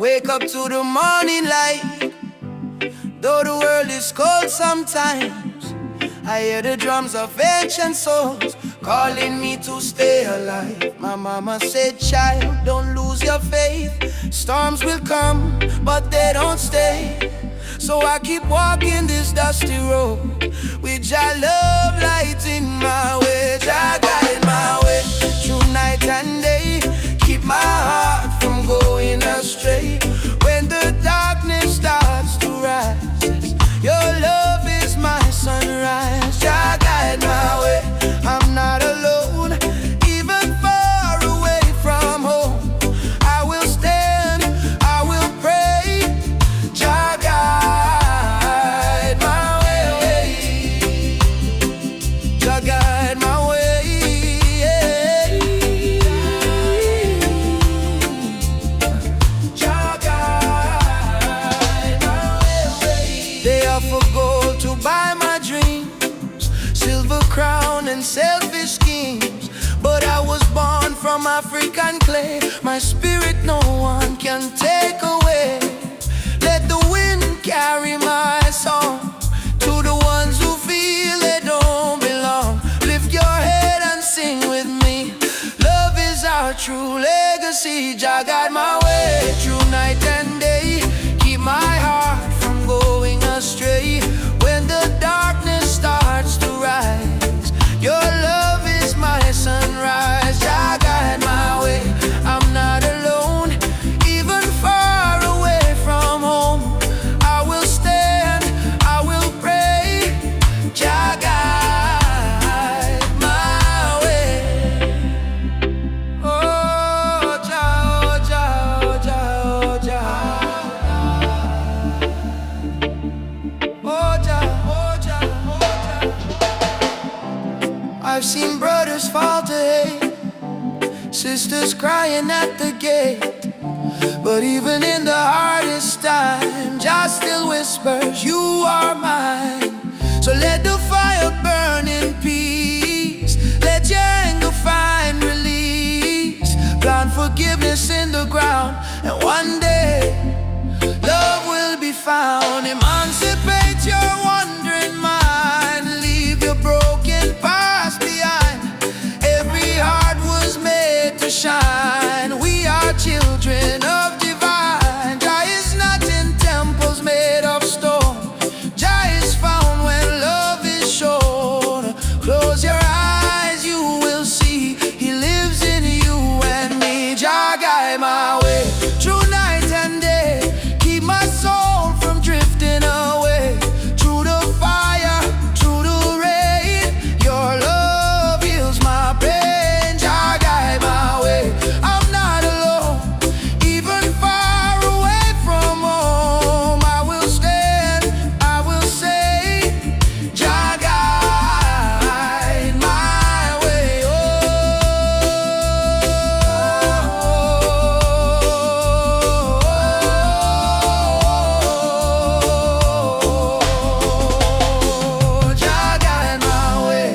wake up to the morning light. Though the world is cold sometimes, I hear the drums of ancient souls calling me to stay alive. My mama said, child, don't lose your faith. Storms will come, but they don't stay. So I keep walking this dusty road with Jah love lighting my way. Jah guide my way through night and day. Keep my heart from going astray. When the darkness starts to rise, your love is my sunrise. Jah guide my way, I'm not alone. Even far away from home, I will stand, I will pray. Jah guide my way, Jah guide my way. Jah guide my way. They offer gold to buy my dreams, silver crown and selfish schemes, but I was born from African clay. My spirit no one can take away. Let the wind carry my song to the ones who feel they don't belong. Lift your head and sing with me. Love is our true legacy. Jah guide my way through night and day. Keep my heart from going astray. When the darkness starts to rise, your love is my sunrise. Jah guide my way, I'm not alone. Even far away from home, I will stand, I will pray. Jah guide my way. Oh Jah, oh Jah, oh Jah, oh Jah. Oh Jah, oh Jah, oh Jah. I've seen brothers fall to hate, sisters crying at the gate, but even in the hardest time, Jah still whispers, you are mine. So let the fire burn in peace. Let your anger find release. Plant forgiveness in the ground, and one day love will be found. Emancipate your wandering mind. Leave your broken past behind. Every heart was made to shine. We are children of divine. Jah is not in temples made of stone. Jah is found when love is shown. Close your eyes, you will see He lives in you and me. Jah guide my way through night and day. Keep my soul from drifting away. Through the fire, through the rain, your love heals my pain. Jah guide my way, I'm not alone. Even far away from home, I will stand, I will say, Jah guide my way. Oh, Jah guide my way.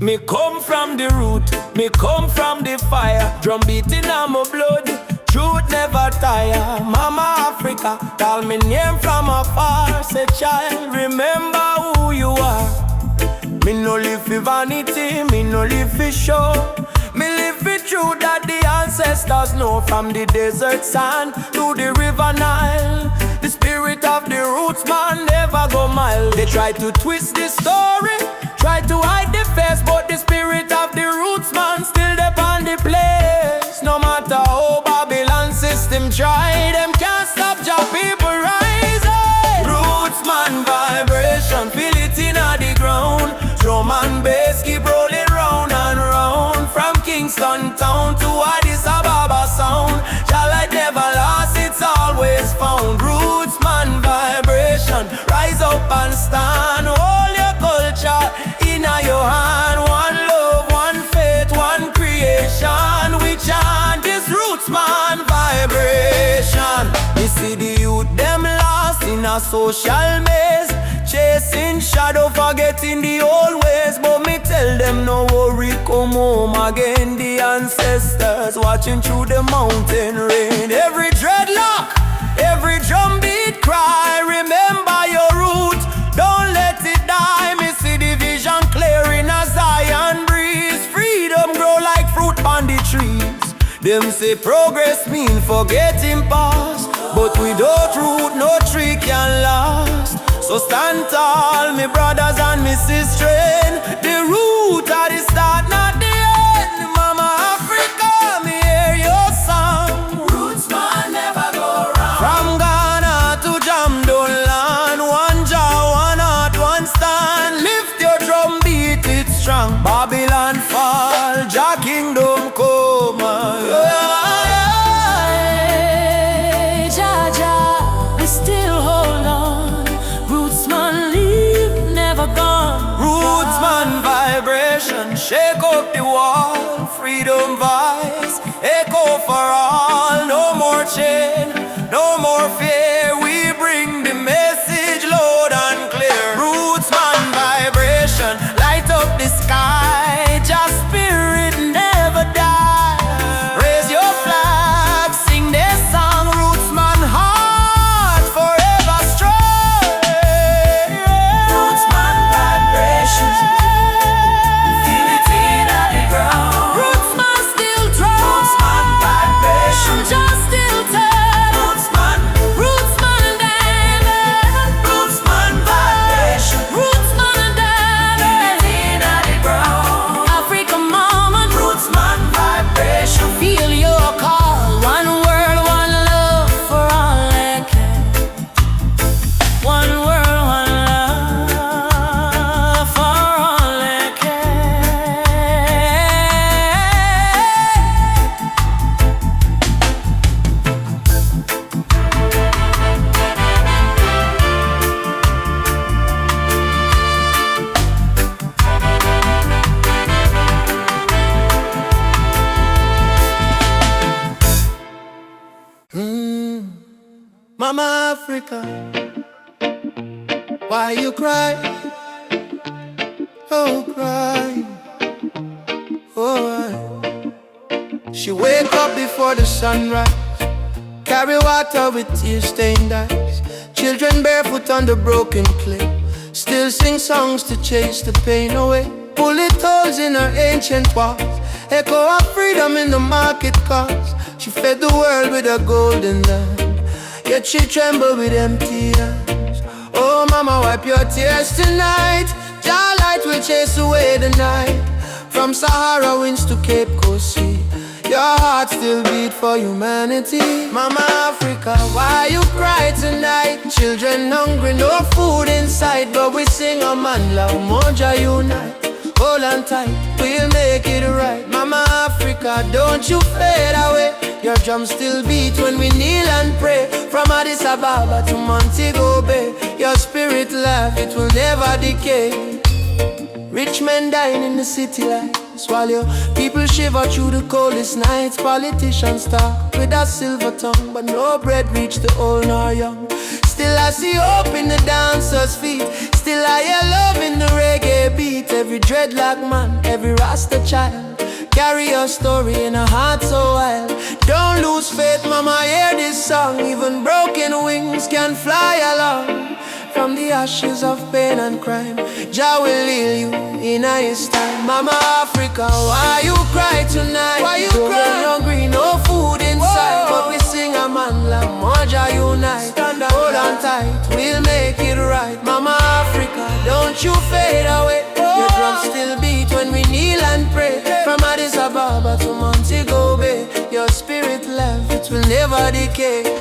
Me come from the root, me come from the fire. Drum beating on my blood, truth never tire. Mama Africa, call me name from afar. Say child, remember who you are. Me no live for vanity, me no live for show. Me live for truth that the ancestors know. From the desert sand to the river Nile, the spirit of the roots man never go mild. They try to twist the story, try to hide the face, but the spirit of the roots man still there on the place. No matter how Babylon system try, them can't stop Jah people rising. Roots man vibration, feel it in the ground. Drum and bass keep rolling round and round. From Kingston town to Addis Ababa sound, Jah light never lost, it's always found. Roots man vibration, rise up up and stand. Hold your culture in your hand. One love, one faith, one creation. We chant this roots man vibration. You see the youth them lost in a social maze, chasing shadow, forgetting the old ways. But me tell them no worry, come home again. The ancestors watching through the mountain rain. Every dreadlock, every drum beat cry, remember your root, don't let it die. Me see the vision clearing as Zion breeze. Freedom grow like fruit on the trees. Them say progress mean forgetting past, but without root no tree can last. So stand tall, me brothers and me sisters. The root at the start, not the end. Mama Africa, me hear your song. Roots man never go wrong. From Ghana to Jamdoland, one jaw, one heart, one stand. Lift your drum, beat it strong. Babylon fall, Jah kingdom come. Shake up the wall, freedom voice, echo for all. No more chain, no more fear. We bring the message loud and clear. Roots man vibration, light up the sky. Just spirit never die. Raise your flag, sing their song. Roots man heart forever strong. Roots man vibration. Mama Africa, why you cry? Oh, cry. Oh, why? She wake up before the sunrise, carry water with tear-stained eyes. Children barefoot on the broken clay, still sing songs to chase the pain away. Bullet holes in her ancient walls, echo of freedom in the market cars. She fed the world with a golden land, yet she trembled with empty hands. Oh mama, wipe your tears tonight. Jah light will chase away the night. From Sahara winds to Cape Coast Sea, your heart still beat for humanity. Mama Africa, why you cry tonight? Children hungry, no food inside, but we sing a man love, Moja unite. Hold on tight, we'll make it right. Mama Africa, don't you fade away. Your drum still beat when we kneel and pray. From Addis Ababa to Montego Bay, your spirit laugh, it will never decay. Rich men dying in the city lights, while your people shiver through the coldest nights. Politicians talk with a silver tongue, but no bread reach the old nor young. Still I see hope in the dancers' feet, still I hear love in the reggae beat. Every dreadlock man, every Rasta child, carry your story in a heart so wild. Don't lose faith, mama, hear this song. Even broken wings can fly along. From the ashes of pain and crime, Jah will heal you in His time. Mama Africa, why you cry tonight? Why you cry? Hungry, no food inside. Whoa. But we sing a man like Moja unite. Hold on tight, we'll make it right. Mama Africa, don't you fade away. Your drum still beat when we kneel and pray. From Addis Ababa to Montego Bay, your spirit left, it will never decay.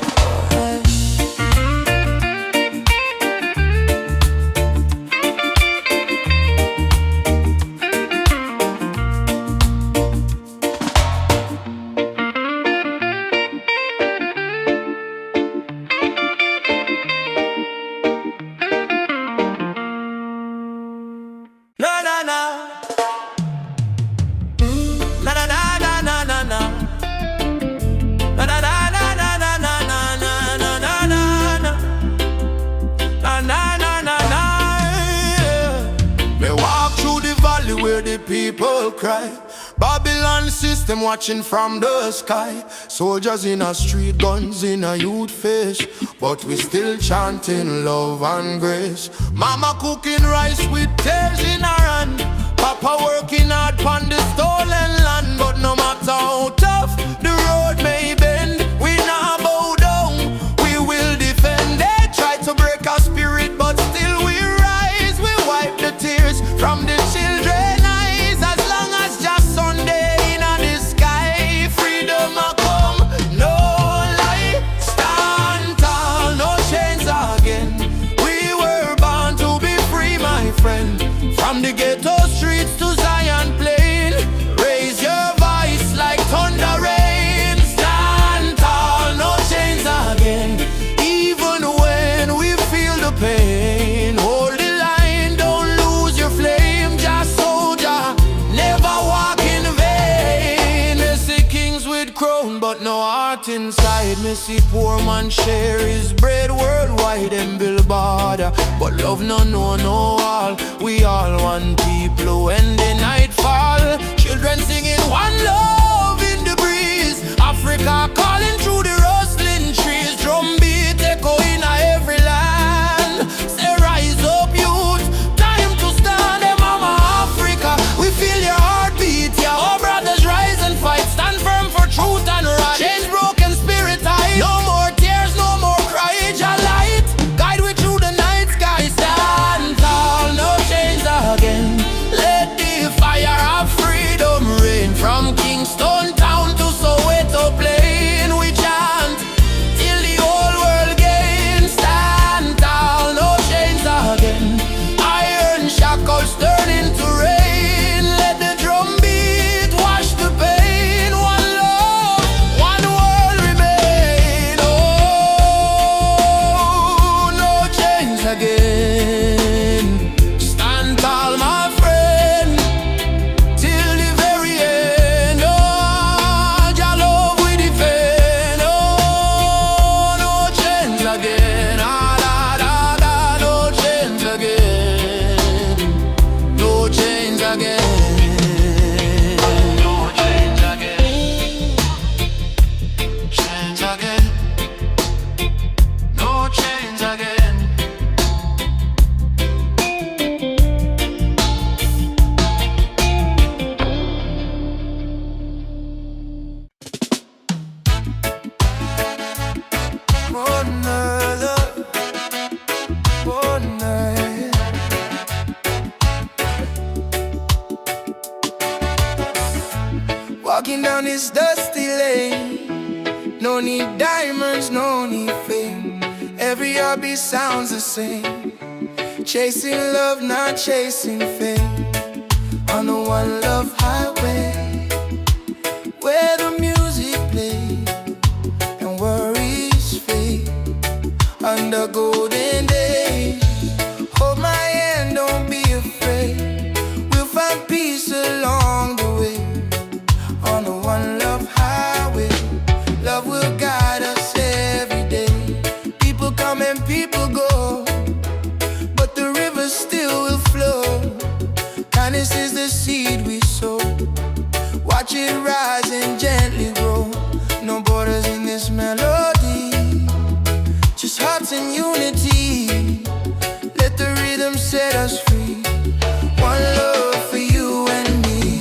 people cry. Babylon system watching from the sky. Soldiers in a street, guns in a youth face, but we still chanting love and grace. Mama cooking rice with tears in her hand. Papa working hard on the stolen land. But no matter how tough the road may bend, we not bow down, we will defend. They try to break our spirit, but still we rise. We wipe the tears from the children's eyes. As long as just Sunday in the sky, freedom a come, no lie. Stand tall, no chains again. We were born to be free, my friend. From the ghetto streets to Zion Plain, raise your voice like thunder rain. Stand tall, no chains again. Even when we feel the pain, hold the line, don't lose your flame. Just soldier, never walk in vain. Me see kings with crown, but no heart inside. Me see poor man share his bread worldwide and build border, but love no all. We all one people when the night fall. Children singing one love in the breeze. Africa calling through the rustling trees. Drum beat echo in every land. Say rise up youth, time to stand. Hey mama Africa, we feel your heartbeat. Yeah, our brothers rise and fight. Stand firm for truth and right. Change broken spirit high. No more tears, no more cry. Jah light, guide we through the night sky. Stand tall, no chains again. Let the fire of freedom rain. From Kingston town to Soweto plain, we chant till the whole world gains. Stand tall, no chains again. Iron shackles turn into rain. Let the drum beat wash the pain. One love, one world remain. Oh, no chains again. Stand tall, my friend, till the very end. Oh, Jah love we defend. Oh, no chains again. Ah, da, da, da, no chains again. No chains again. No chains again. Chains again. No chains again. One night. Walking down this dusty lane, no need diamonds, no need fame. Every heartbeat sounds the same. Chasing love, not chasing fame. On the one love highway, where the music plays and worries fade. Under golden days, hold my hand, don't be afraid. We'll find peace along the way. On the one love highway, love will guide us every day. People come and people go, but the river still will flow. Kindness is the seed we sow. Watch it rise and gently grow. No borders in this melody, just hearts in unity. Let the rhythm set us free. One love for you and me.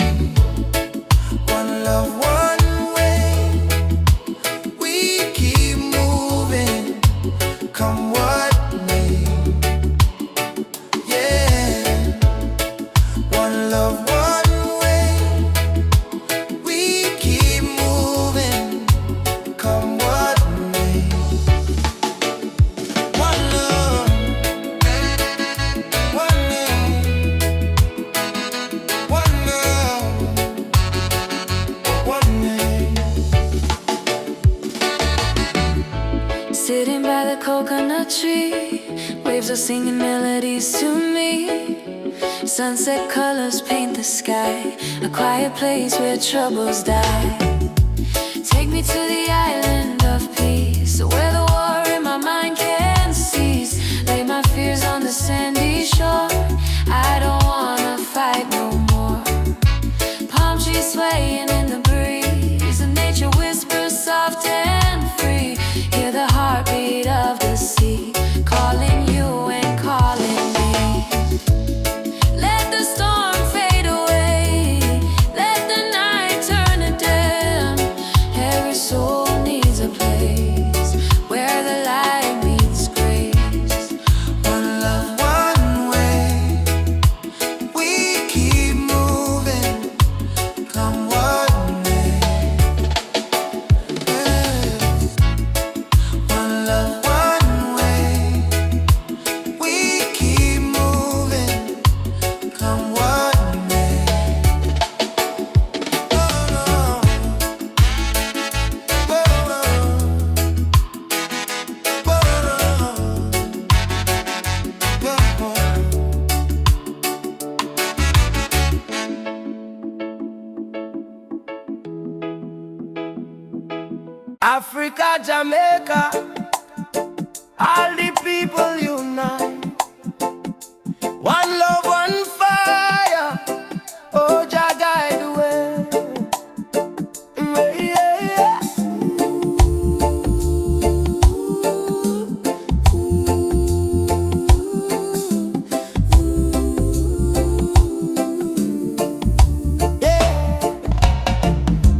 One love, one way. We keep moving, come what may. Yeah. One love, one way. We keep moving, come what may. One love, one name. One love, one name. Sitting by the coconut tree, waves are singing melodies to me. Sunset colors paint the sky, a quiet place where troubles die. Take me to the island of peace, where the war in my mind can cease. Lay my fears on the sandy shore. I don't wanna fight no more. Africa, Jamaica, all the people unite. One love, one fire. Oh, Jah guide the way. Yeah, yeah.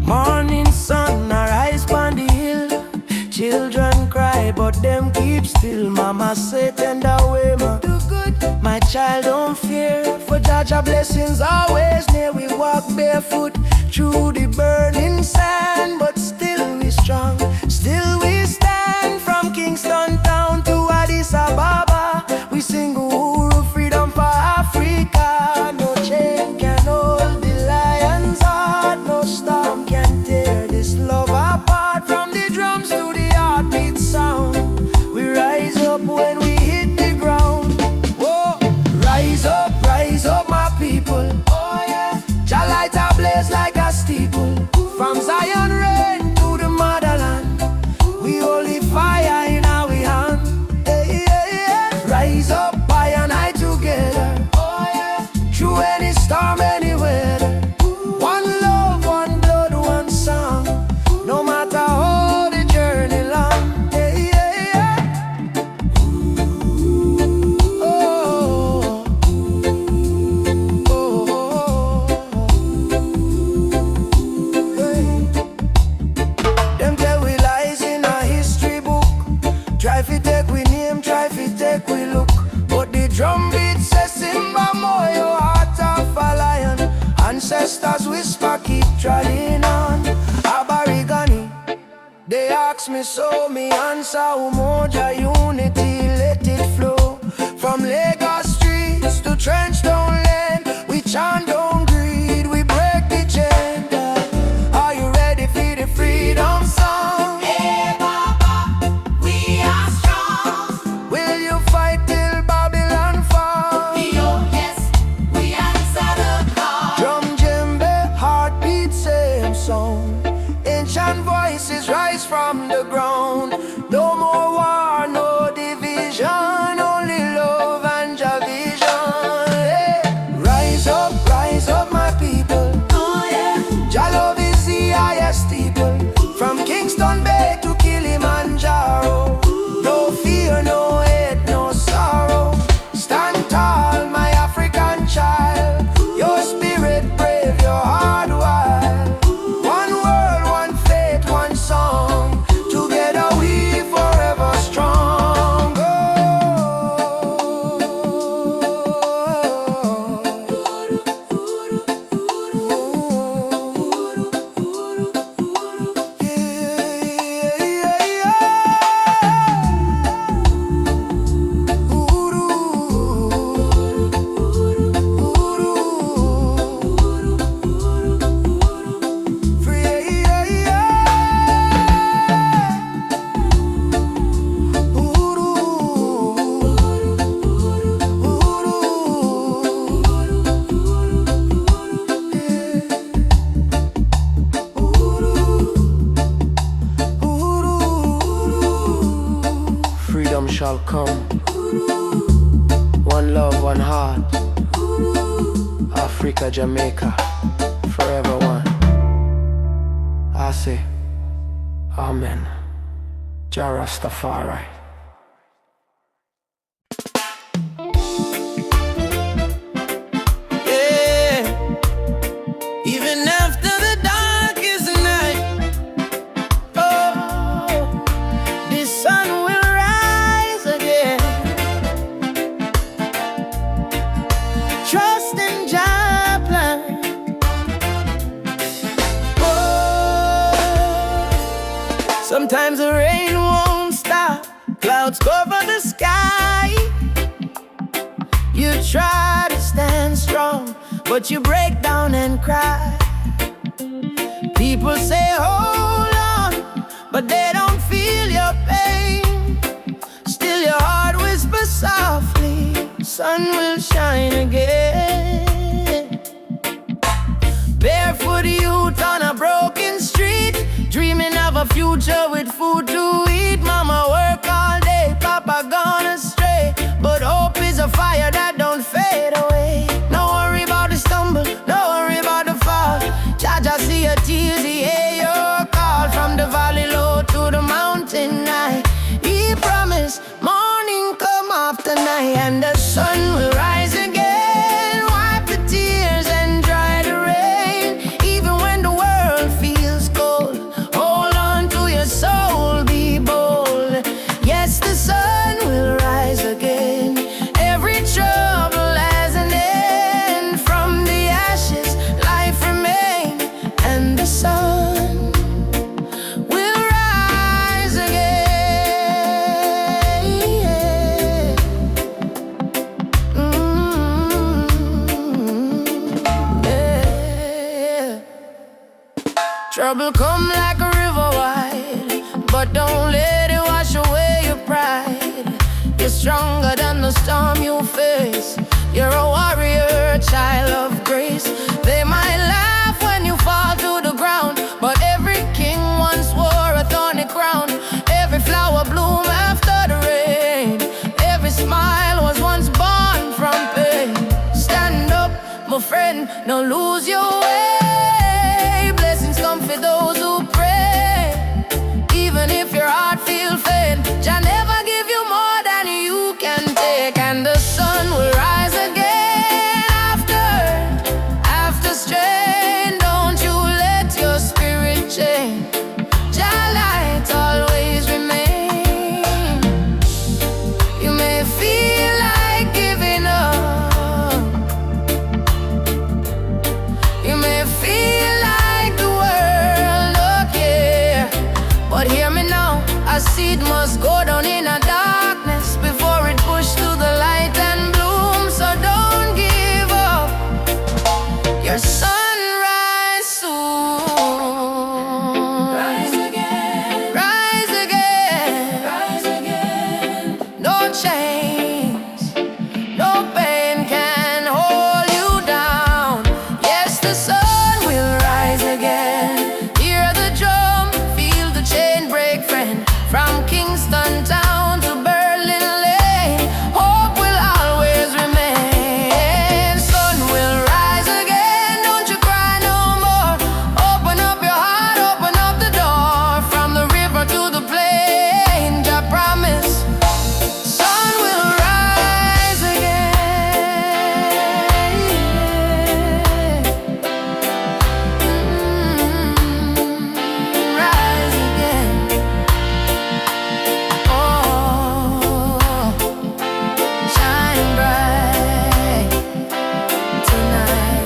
Morning sun arise on the hill. Children cry, but them keep still. Mama say tender way, ma do good. My child don't fear, for Jah blessings always near. We walk barefoot through the burning sand, but still we strong, still we stand. From Kingston town to Addis Ababa, we sing Uhuru, freedom for Africa. No chain can hold the lion's heart, no storm can tear this love apart. From the drums to the heartbeat sound, we rise up when we hit the ground. Whoa, rise up my people. Oh yeah, Jah light a blaze like a steeple. From Zion rain to the motherland, we holy fire in our hand. Hey, yeah, yeah. Rise up, I and I together. Oh yeah, through any storm, any weather. One love, one blood, one song. No matter how the journey long. Hey, yeah, yeah. Oh, oh, hey. Them tell we lies in a history book. Try fi take we name, try fi take we look. But the drum beat says Simba Moyo, heart of a lion. Ancestors whisper, keep trotting on. Aborigine, they ask me so, me answer Umoja unity, let it flow. From Lagos streets to Trenchtown Lane, we chant don't greed, we break the chain. Are you ready for the freedom song? Hey Baba, we are strong. Will you fight till Babylon fall? Oh yes, we answer the call. Drum, djembe, heartbeat, same song. Ancient voices rise from the ground. No more war, no division, only love and Jah vision. Hey, rise up my people. Oh yeah, Jah love is the highest steeple. From Kingston Bay to Kilimanjaro. No fear, no hate, no sorrow. Stand tall, my African child. Your spirit brave, your heart wild. One world, one faith, one song. Together we forever strong. Oh. Freedom shall come. One love, one heart. Africa, Jamaica, forever one. I say, Amen. Jah Rastafari. Yeah, even after the darkest night, oh, the sun will rise again. Trust in Jah plan. Oh, sometimes the rain won't stop, clouds cover the sky. You try to stand strong, but you break down and cry. People say hold on, but they don't feel your pain. Still your heart whispers softly, sun will shine again. Barefoot youth on a broken street, dreaming of a future with food to eat. Mama work all day, Papa gone astray. But hope is a fire that don't fade away. No worry about the stumble, no worry about the fall. Jaja see your tears, he hear your call. From the valley low to the mountain high, he promised morning come after night, and the sun will rise again. Wipe the tears and dry the rain. Even when the world feels cold, hold on to your soul, be bold. Yes, the sun will rise again. Every trouble has an end. From the ashes, life remains, and the sun will rise again. Yeah. Trouble come like a river wide, but don't let it wash away your pride. You're stronger than the storm you face. You're a warrior, child of grace. They might laugh when you fall to the ground, but every king once wore a thorny crown. Every flower bloom after the rain. Every smile was once born from pain. Stand up, my friend, don't lose your way. Blessings come for those who pray. Even if your heart feels faint, Jah never give you more than you can take. And the sun will rise again after strain. Don't you let your spirit change. Jah light always remain. You may feel like giving up. You may feel like the world don't care. But hear me now, a seed must go down in a darkness before it push to the light and bloom. So don't give up. Your sunrise soon. Rise again. Rise again. Rise again. No chains, no pain can hold you down. Yes, the sun will rise again. Hear the drum, feel the chain break, friend. From Kingston town to Berlin Lane, hope will always remain. Sun will rise again, don't you cry no more. Open up your heart, open up the door. From the river to the plain, Jah promise. Sun will rise again. Rise again. Oh, shine bright tonight.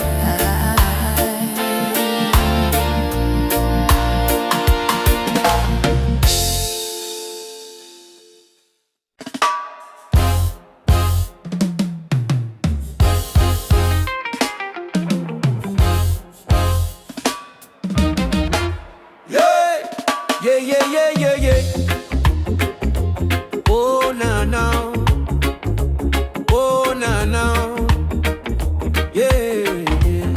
Yeah, yeah, yeah, yeah, yeah, yeah. Oh, na, na. Oh, na, na. Yeah, yeah.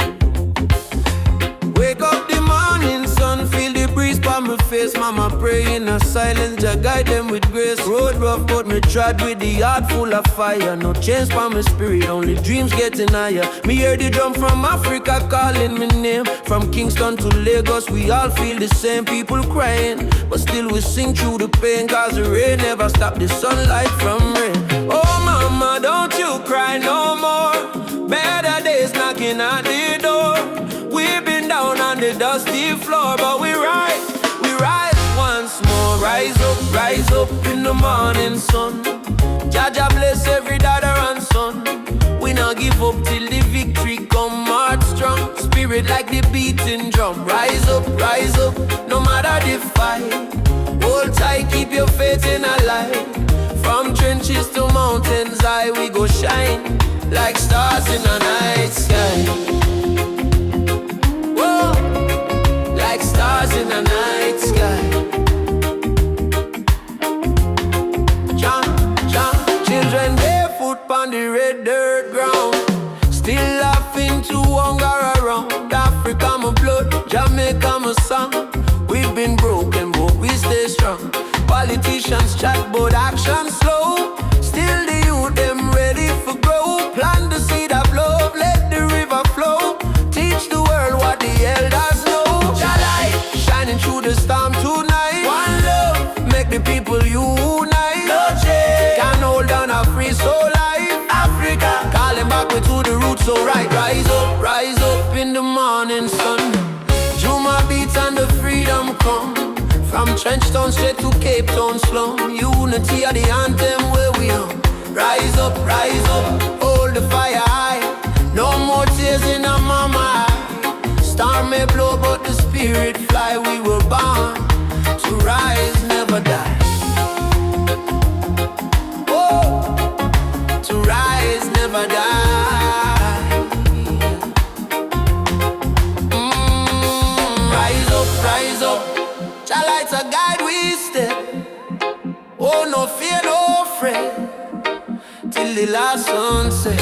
Wake up the morning sun, feel the breeze by my face. Mama pray in a silence, Jah guide them with grace. Road rough, but me trod with the heart full of fire. No change for my spirit, only dreams getting higher. Me hear the drum from Africa calling my name. From Kingston to Lagos, we all feel the same. People crying, but still we sing through the pain. Cause the rain never stop the sunlight from rain. Oh mama, don't you cry no more. Better days knocking at the door. We've been down on the dusty floor, but we rise once more. Rise up in the morning sun. Jah Jah bless every daughter and son. We not give up till the victory come. Heart strong, spirit like the beating drum. Rise up, no matter the fight. Hold tight, keep your faith in a light. From trenches to mountains high, we go shine like stars in a night sky. Whoa, like stars in a night sky. Children barefoot on the red dirt ground, still laughing to hunger around. Africa my blood, Jamaica my song. We've been broken, but strong. Politicians chat but action slow. Still the youth them ready for grow. Plant the seed of love, let the river flow. Teach the world what the elders know. Jah light shining through the storm tonight. One love, make the people unite. No change can hold on a free soul life. Africa, calling back we to the roots, so right. Rise up in the morning sun. Juma beats and the freedom come. From Trenchtown straight to Cape Town slum. Unity are the anthem where we on. Rise up, hold the fire high. No more tears in our mama eye. Storm may blow but the spirit fly. We were born to rise, never die. Oh, to rise, never die. Rise up. Jah lights a guide we step. Oh, no fear, no fret. Till the last sunset.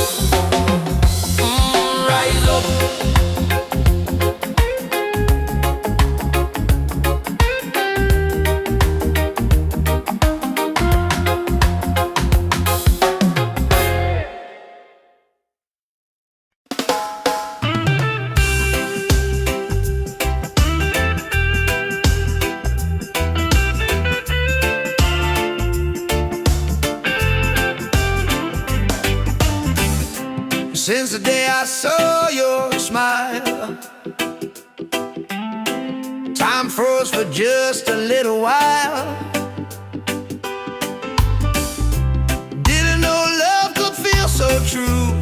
Rise up. Since the day I saw your smile, time froze for just a little while. Didn't know love could feel so true,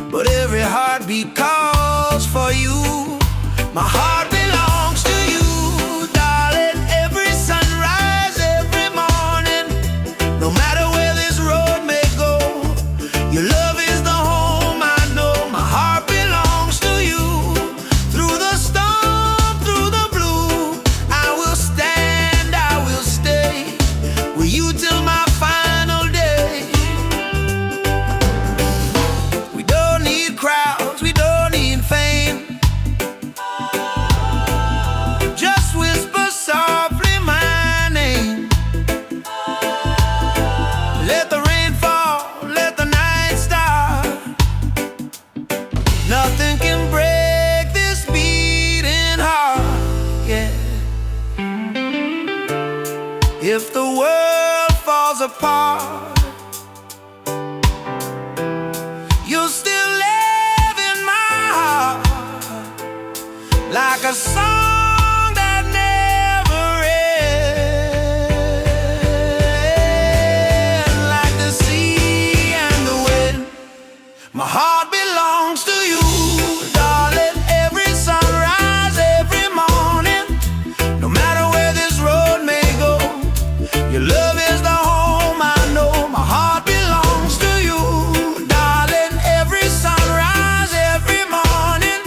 but every heartbeat calls for you. My heart belongs to you, darling. Every sunrise, every morning, no matter where this road may go, your love is the home I know. My heart belongs to you. Through the storm, through the blue, I will stand, I will stay with you till my final day. We don't need crowds, we don't need fame. Just whisper softly my name. Let the rain fall, let the night start. Nothing can break this beating heart, yeah. If the world falls apart, you'll still live in my heart, like a song that never ends, like the sea and the wind. My heart belongs to you, darling. Every sunrise, every morning, no matter where this road may go, your love is the home I know. My heart belongs to you, darling. Every sunrise, every morning.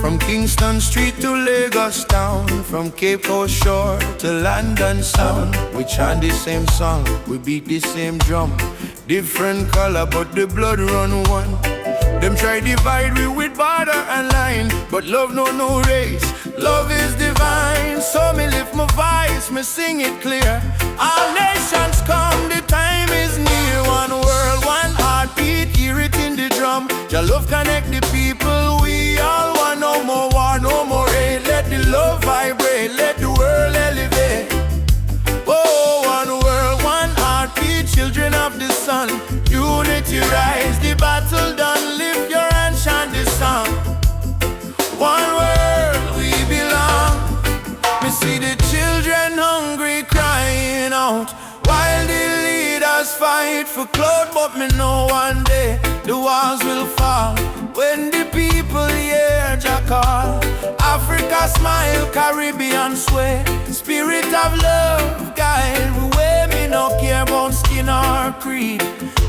From Kingston Street to Lagos town, from Cape Coast shore to London sound, we chant the same song, we beat the same drum. Different color but the blood run one. Them try divide we with border and line, but love no race, love is divine. So me lift my voice, me sing it clear. All nations come, the time is near. One world, one heartbeat, hear it in the drum. Your love connect the people, we all want. No more war, no more hate. Let the love vibrate, let the world elevate. Oh, one world, one heartbeat, children of the sun. Unity rise, the battle done. Lift your hand, chant this song. One Warriors fight for clout, but me know one day the walls will fall when the people hear Jah call. Africa smile, Caribbean sway, spirit of love guide the way. Me no care about skin or creed.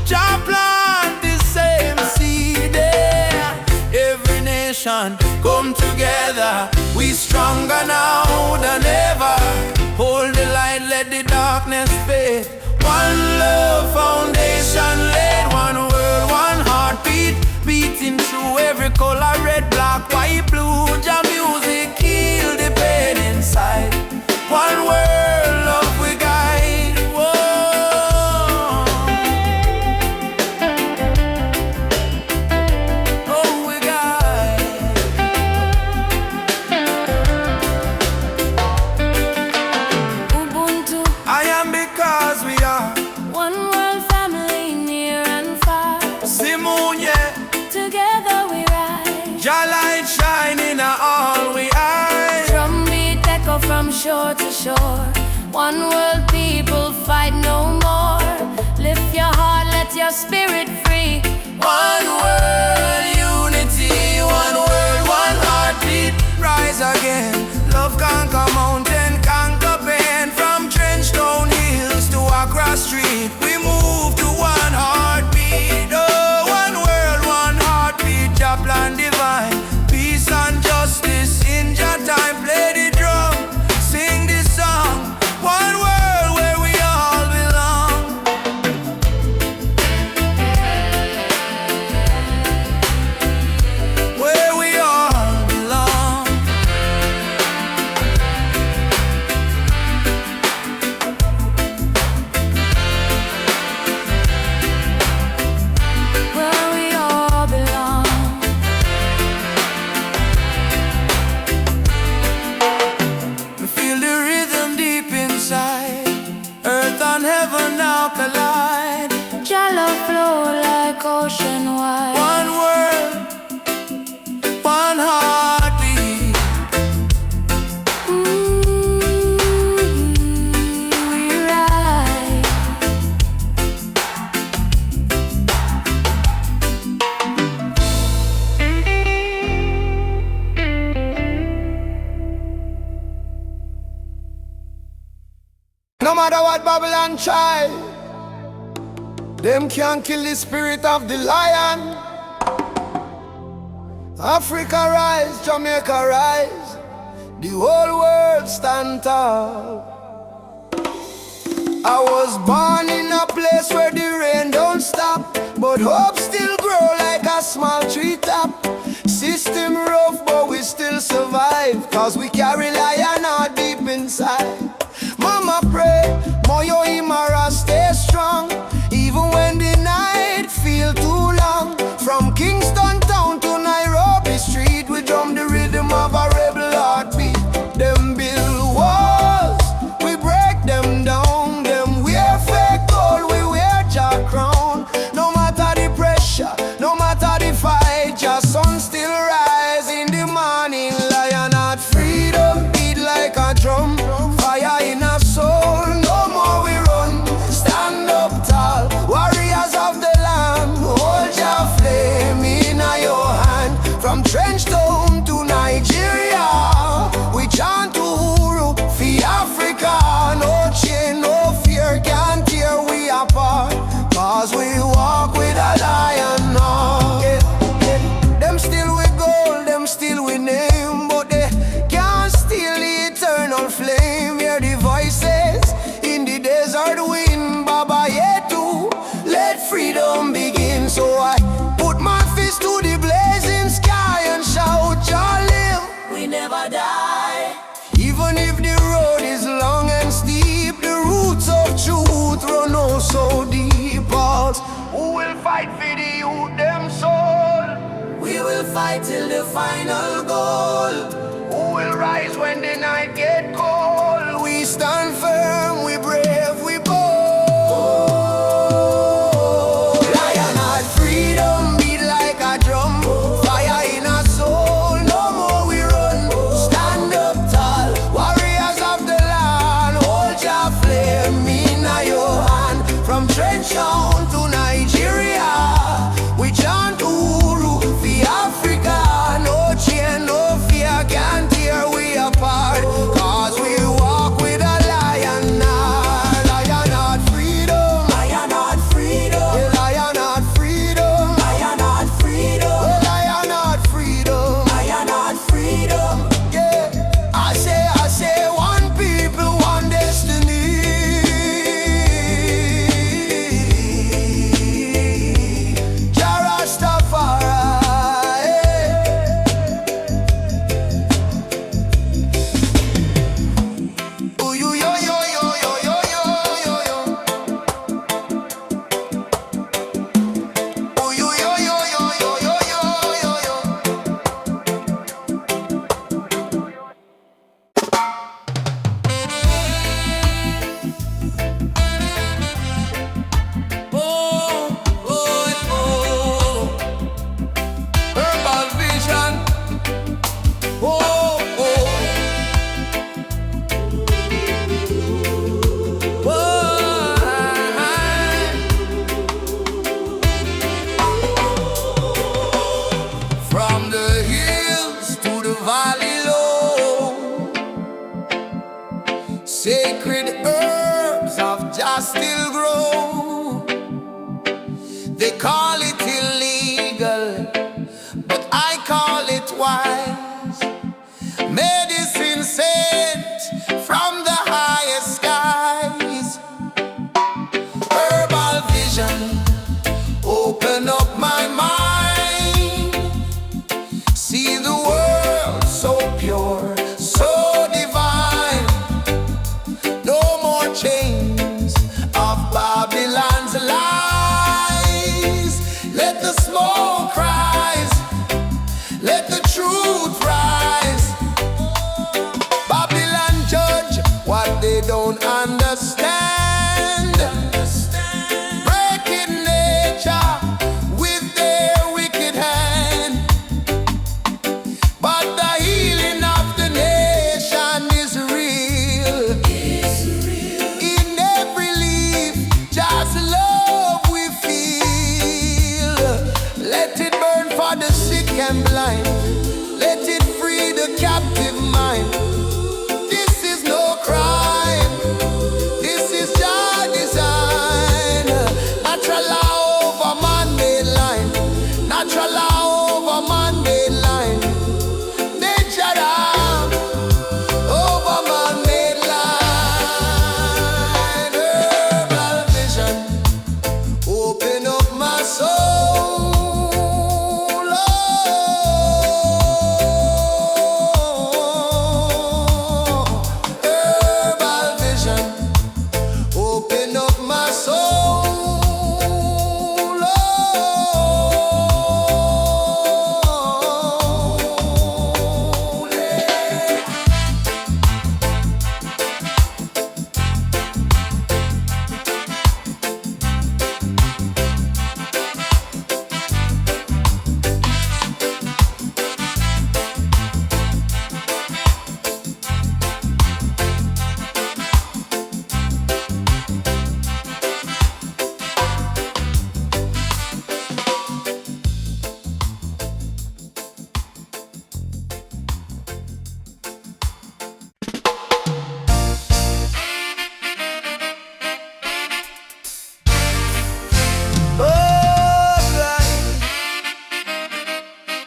Jah plant the same seed there. Every nation come together, we stronger now than ever. Hold the light, let the darkness fade. One love foundation laid, one world, one heartbeat, beating through every color, red, black, white, blue. Jah music heal the pain inside. One world, love we guide. Whoa. Oh, we guide. Ubuntu, I am because we are one world family near and far. Simunye. Together we rise. Jah light shining on all we eyes. Drumbeat echo from shore to shore. One world people fight no more. Lift your heart, let your spirit free. One world unity, one world, one heartbeat. Rise again, love conquer mountain, conquer pain. From Trenchtown hills to Accra Street, we move to one heartbeat. Oh, one world, one heartbeat. Jah plan divine, peace and justice in Jah time. Play the drum, sing this song. One world where we all belong. Where we all belong. Where we all belong. We feel the rhythm deep inside. Earth and heaven now collide. Jah love flow like ocean wide. One world, one heartbeat. We ride. No matter what Babylon try, them can't kill the spirit of the lion. Africa rise, Jamaica rise, the whole world stand tall. I was born in a place where the rain don't stop, but hope still grow like a small treetop. System rough, but we still survive, cause we carry lion heart deep inside. Mama pray, Moyo Imara stay strong, even when the night feel too long. From Kingston town to Nairobi street, we drum the rhythm of a rebel heartbeat. Them build walls, we break them down. Them wear fake gold, we wear Jah crown. No matter the pressure, no matter the fight, Jah sun still rise in the morning. Lion heart freedom beat like a drum. Fire in our soul, no more we run. Stand up tall, warriors of the land. Hold your flame in your hand. From Trenchtown to Nigeria, we chant Uhuru for Africa. No chain, no fear can tear we apart, cause we walk with a lion now. Them still with gold, them still with name, but they can't steal the eternal flame. Hear the voices in the desert wind, Baba Yetu, let freedom begin. So I put my fist to the blazing sky and shout, Jah live, we never die. Even if the road is long and steep, the roots of truth run oh so deep. Pause. Who will fight for the youth, them soul? We will fight till the final goal. Who will rise when the night get cold? We stand firm, we brave, we bold. Lion heart freedom beat like a drum. Fire in our soul, no more we run. Stand up tall, warriors of the land. Hold your flame in your hand. From trench down to Nigeria. We chant Uhuru for Africa. No chain, no fear can tear we apart. Cause we walk with a lion heart. Lion heart freedom. Lion heart freedom. Yeah, lion heart freedom. Lion heart freedom. Yeah, lion heart freedom. Lion heart freedom. Yeah, I say one people, one destiny. Sacred herbs of just still grow. They call it illegal, but I call it wise. Medicine sent from the highest skies. Herbal vision, open up my mind. See the world so pure, so divine. No more chains of Babylon's lies. Let the smoke rise, let the truth rise. Babylon judge what they don't understand. Breaking nature with their wicked hand. But the healing of the nation is real. In every leaf, just love we feel. Let it burn for the sick and blind. Let it free the captive mind. This is no crime. This is your design. Natural law over man-made line. Natural law over man-made line. Nature law over man-made line. Herbal vision, open up my soul. Herbal vision, open up my soul.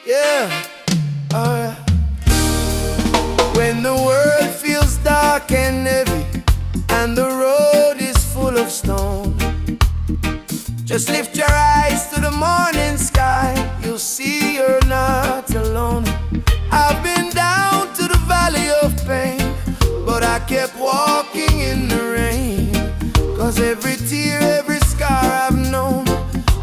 Yeah. When the world feels dark and heavy and the road is full of stone, just lift your eyes to the morning sky. You'll see you're not alone. I've been down to the valley of pain, but I kept walking in the rain. Cause every tear, every scar I've known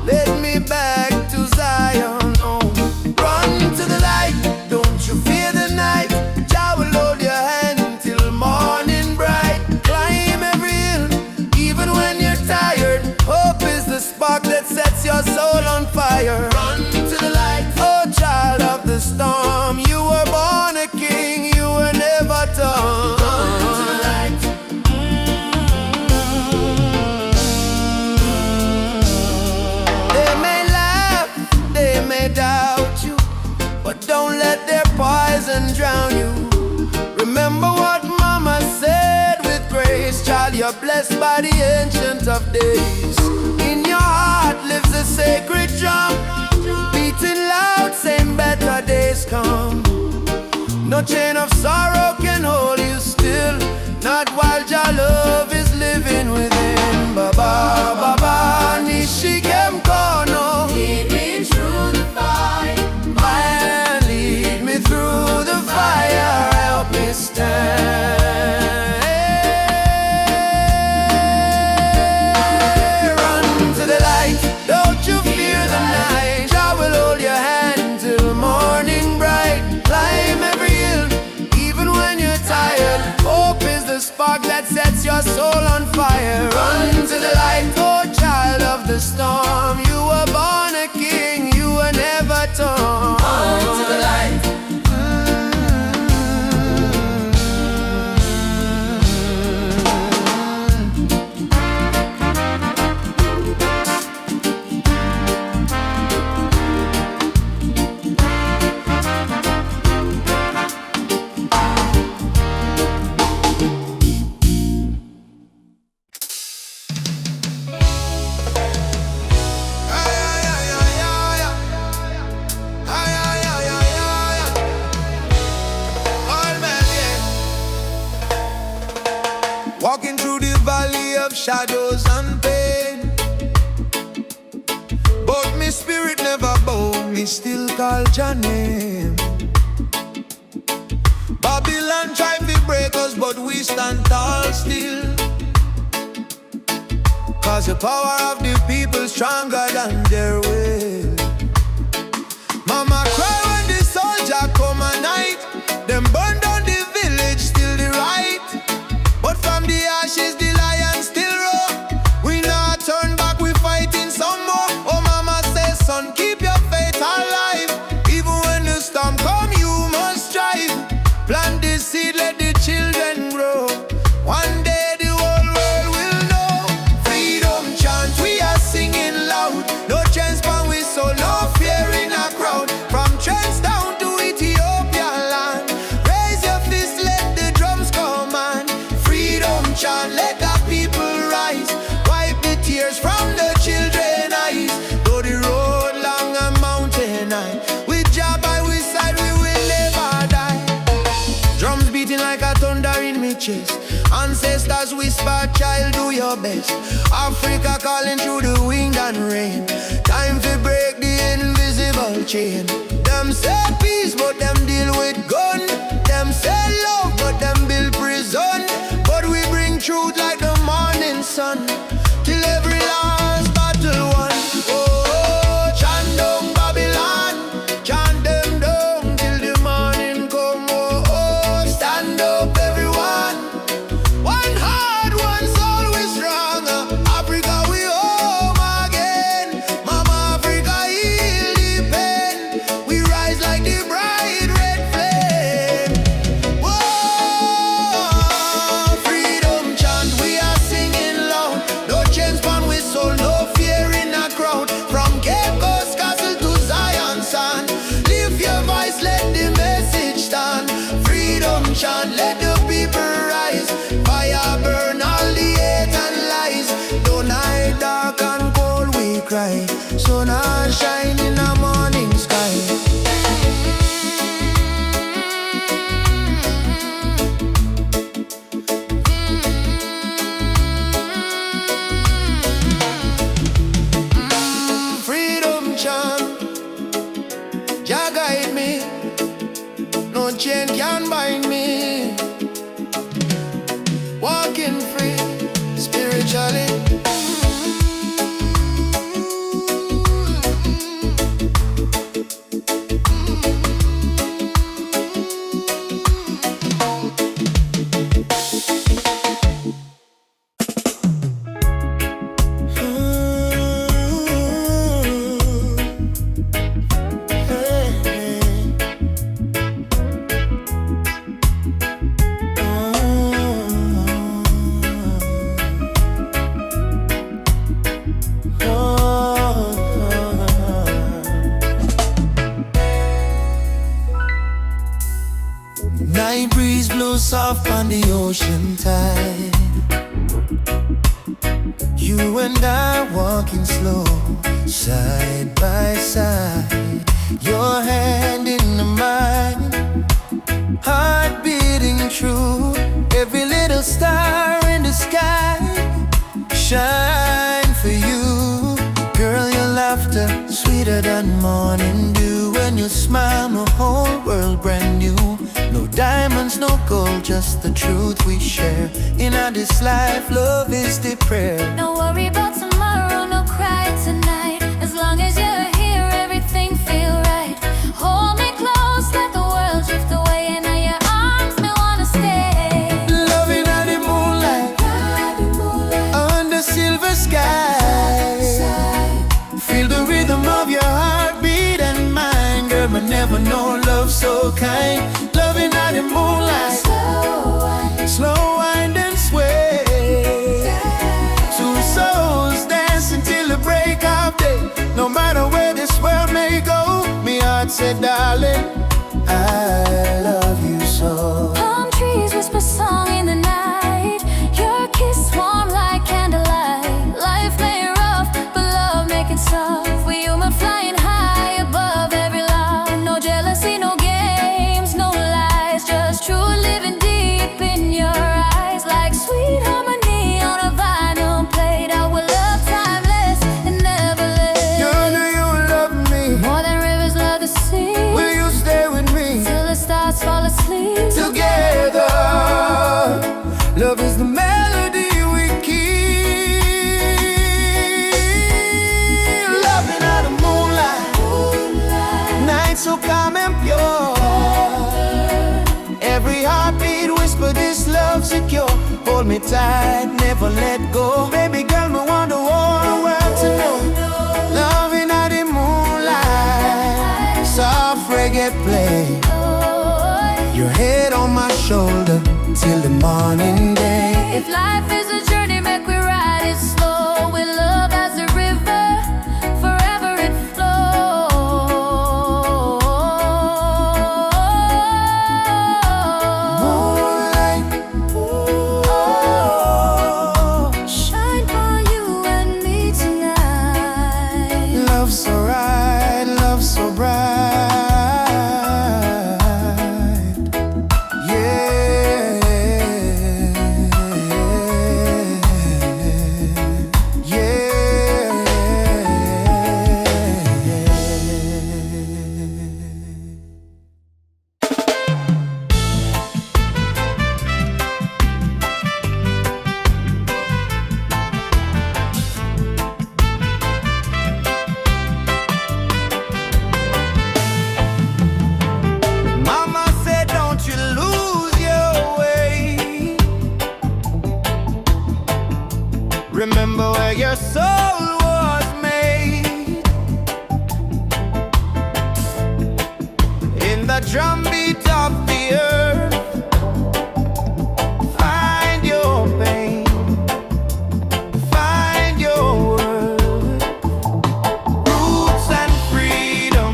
led me back to Zion home. Run to the light, don't you fear the night. Jah will hold your hand till morning bright. Climb every hill, even when you're tired. Hope is the spark that sets your soul on fire. Run to the light, oh child of the storm. You were born a king, you were never done. Run to the light. blessed by the Ancient of Days. In your heart lives a sacred drum, beating loud, saying better days come. No chain of sorrow can hold you still, not while your love is living within. Baba, Baba, Nishikem Kono, lead me through the fire. Man, lead me through the fire, help me stand. Run to the light, don't you fear the night. I will hold your hand till morning bright. Climb every hill, even when you're tired. Hope is the spark that sets your soul on fire. Run to the light, oh child of the storm. You were born a king, you were never torn. Run to the light. Walking through the valley of shadows and pain, but my spirit never bow, me still call your name. Babylon try to break us, but we stand tall still, cause the power of the people stronger than their will. Mama cry when the soldier come at night, them burn down the village, still the right. But from the ashes the lion still roar. We not turn back, we fighting some more. Oh mama says, son, keep your faith alive. Even when the storm come, you must strive. Plant the seed, let the children grow. One day the whole world will know. Freedom chant, we are singing loud. No chance but we so no fear in a crowd. From trance down to Ethiopia land, raise your fist, let the drums command. Chant, let the people rise. Wipe the tears from the children's eyes. Though the road long and mountain high, with Jah by we side we will never die. Drums beating like a thunder in me chest. Ancestors whisper, child, do your best. Africa calling through the wind and rain. Time to break the invisible chain. Them say peace, but them deal with gun. Them say love, but them build prison. But we bring truth like the morning sun, till every last battle won. Oh, chant down Babylon, chant them down till the morning come. Oh, oh, stand up everyone. One heart, one soul, we stronger. Africa, we home again. Mama Africa, heal the pain. We rise like the bright red flame. Whoa, freedom chant, we are singing loud. No chains bound with soul, no fear in a crowd. From Cape Coast Castle to Zion sand, lift your voice, let the message stand. Freedom chant, let the people rise. Fire burn all the hate and lies. Though night dark and cold we cry, sun and shine in the morning sky. Freedom chant, Jah guide me. No chain can bind me. Walking free, spiritually. Night breeze blows soft on the ocean tide. You and I walking slow, side by side, your hand in mine, heart beating true. Every little star in the sky shine for you. Girl, your laughter sweeter than morning dew. When you smile, my whole world brand new. No diamonds, no gold, just the truth we share. In our this life, love is the prayer. No worry about tomorrow, no cry tonight. As long as you're here, everything feel right. Hold me close, let the world drift away, and in your arms, me wanna stay. Loving under the moonlight, under silver sky. Feel the rhythm of your heartbeat and mine. Girl, I never know love so kind. Loving under the moonlight, slow wind and sway. Two souls dancing till the break of day. No matter where this world may go, me heart said, darling, I love you so. Palm trees whisper song in the night. Your kiss warm like candlelight. Life may rough, but love make it soft. We human flying high above every line. No jealousy, no games, no lies. Just true living deep in your eyes. Like sweet harmony on a vinyl plate. Our love timeless and never late. Girl, do you love me? More than rivers love the sea. Will you stay with me? Till the stars fall asleep. Together, love is the melody we keep. Loving under the moonlight, night so calm and pure. Every heartbeat whisper this love secure. Hold me tight, never let go. Baby girl, me want the whole world to know. Loving under the moonlight, soft reggae play. Your head on my shoulder till the morning day. If life is a journey, make we ride it slow. With love as a river, forever it Moonlight, flows. Shine for you and me tonight. love so right, love so bright. Mama said, don't you lose your way. Remember where your soul was made. In the drumbeat of the earth, find your pain, find your worth. Roots and freedom,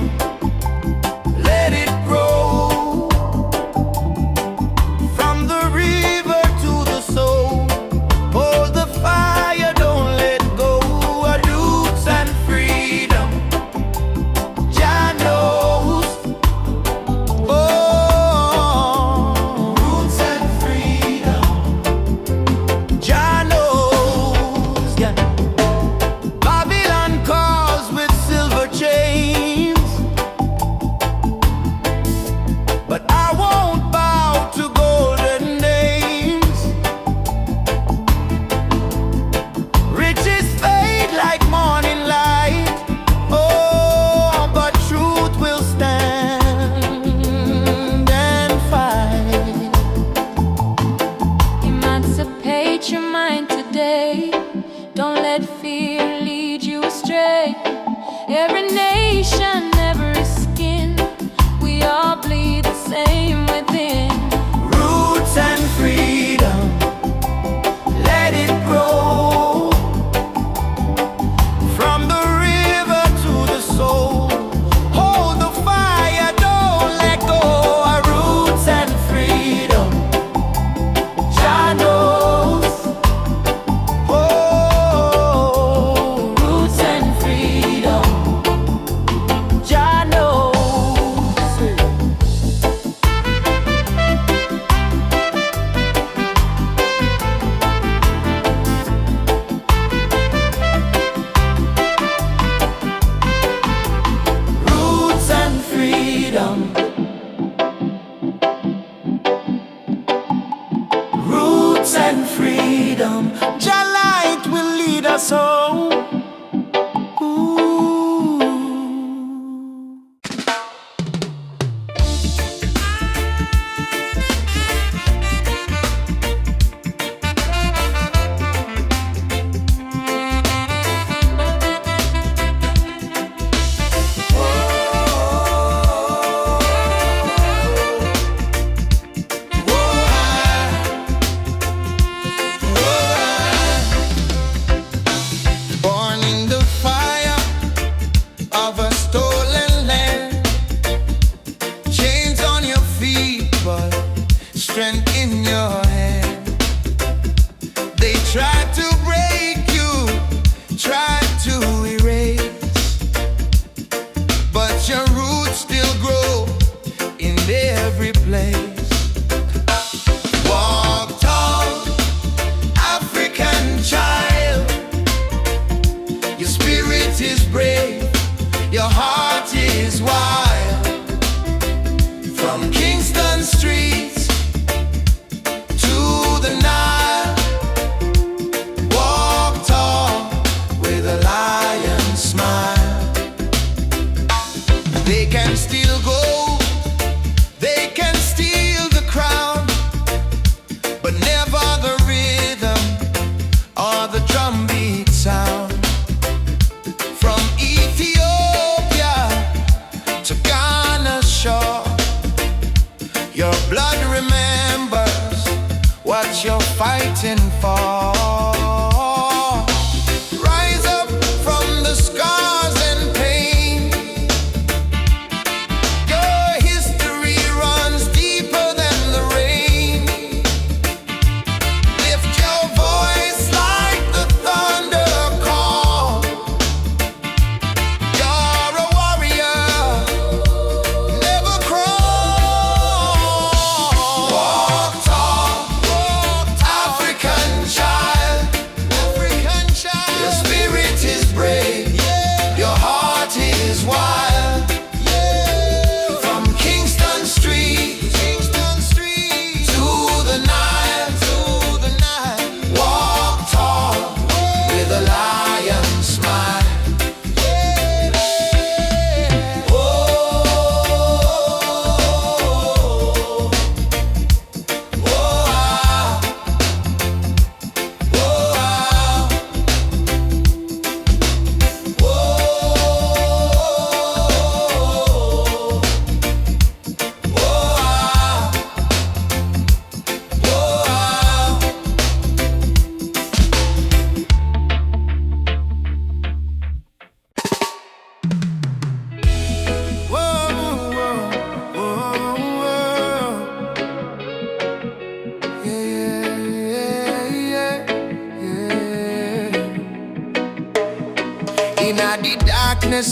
let it grow. From the river to the soul, hold the fire, don't let go. Roots and freedom, Jah knows. Oh, roots and freedom, Jah knows. Yeah. Babylon calls with silver chains, but I won't bow to golden names. Riches fade like morning light. Oh, but truth will stand and fight. Emancipate your mind today. Don't let fear lead you astray. Every nation, every skin, we all bleed the same within. Roots and freedom, let it grow. From the river to the soul, hold the fire, don't let go. Roots and freedom, Jah knows.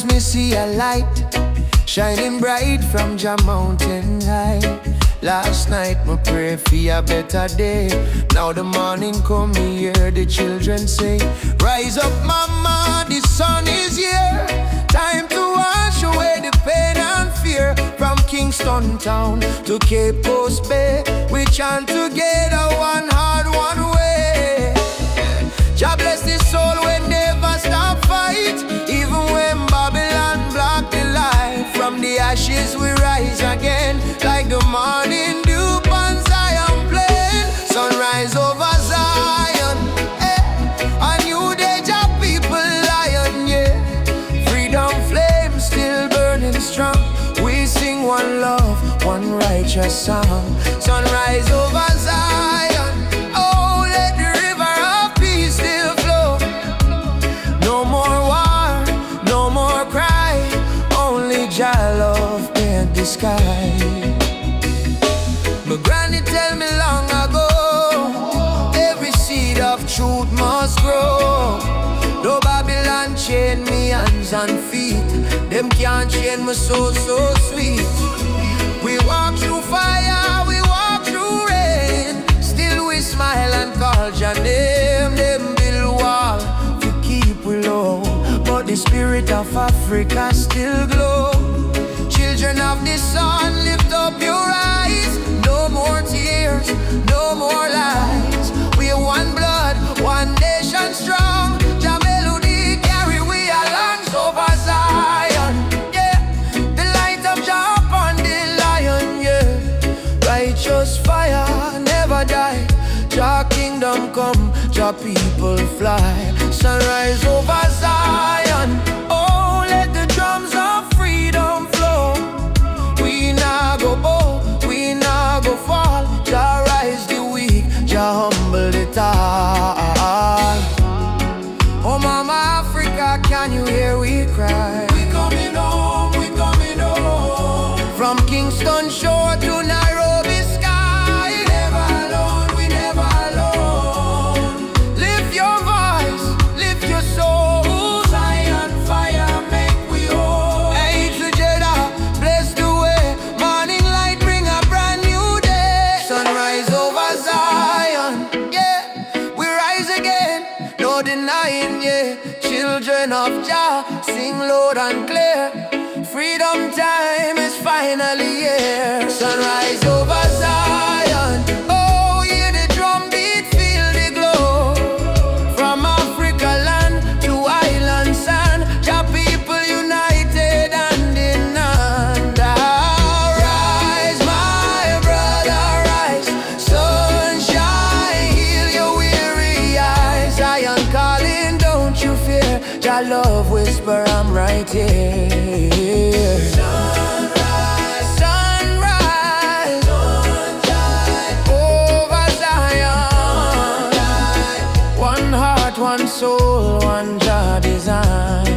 Me see a light shining bright from Jah mountain high. Last night me pray for a better day. Now the morning come, me hear the children say, rise up mama, the sun is here. Time to wash away the pain and fear. From Kingston town to Cape Coast Bay, we chant together, one heart, one way. Jah bless the soul when never stop fight. Even when Babylon block the light, from the ashes we rise again, like the morning dew on Zion plain. Sunrise over Zion, a new day, Jah people lion, yeah. Freedom flame still burning strong. We sing one love, one righteous song. Sunrise over Zion, oh let the river of peace still flow. No more war, no more cry, only Jah love paint the sky. But granny tell me long ago, every seed of truth must grow. Though Babylon chain me hands and feet, them can't chain me soul so sweet. We walk through fire, we walk through rain, still we smile and call Jah name. Them build wall to keep we low, but the spirit of Africa still glow. Children of the sun, lift up your eyes. No more tears, no more lies. We are one blood, one nation strong. Jah melody Jah people fly. Sunrise over Zion. Oh, let the drums of freedom flow. We nah go bow, we nah go fall. Jah rise the weak, Jah humble the tall. Oh mama Africa, can you hear we cry? We coming home, we coming home. From Kingston shore to Nairobi sky. We never alone, we never alone. Lift your voice, lift your soul. Zion fire make we whole. Hey together, bless the way. Morning light bring a brand new day. Sunrise over Zion, yeah. We rise again, no denying, yeah. Children of Jah, sing loud and clear. Freedom time is finally here. Sunrise over Zion. Oh, hear the drum beat, feel the glow. From Africa land to island sand, Jah people united hand in hand. Rise, my brother, rise. Sunshine, heal your weary eyes. Zion calling, don't you fear. Jah love whisper, I'm right here. Sunrise, sunrise, sunshine over Zion. One heart, one soul, one Jah design.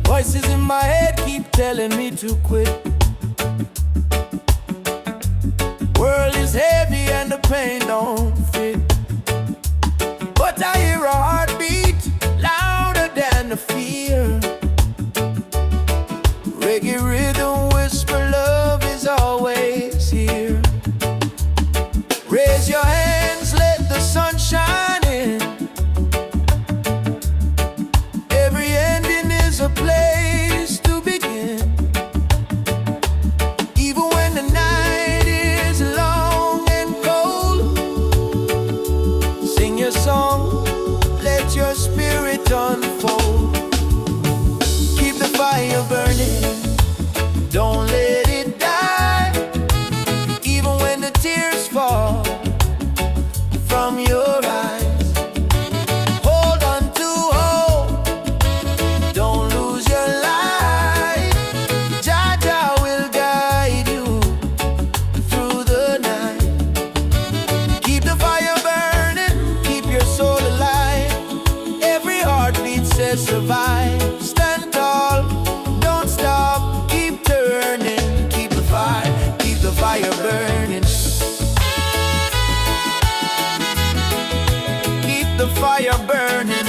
Voices in my head keep telling me to quit. World is heavy and the pain don't fit. But I hear a heartbeat louder than the fear. Reggae rhythm whisper, love is always here. Raise your hands, let the sun shine in. Every ending is a place to begin. Even when the night is long and cold, sing your song, let your spirit unfold. Keep the fire burning, don't let it die. Even when the tears fall from your eyes, hold on to hope, don't lose your light. Jah Jah will guide you through the night. Keep the fire burning, keep your soul alive. Every heartbeat says survive. Stand tall, don't stop, keep turning. Keep the fire burning. Keep the fire burning.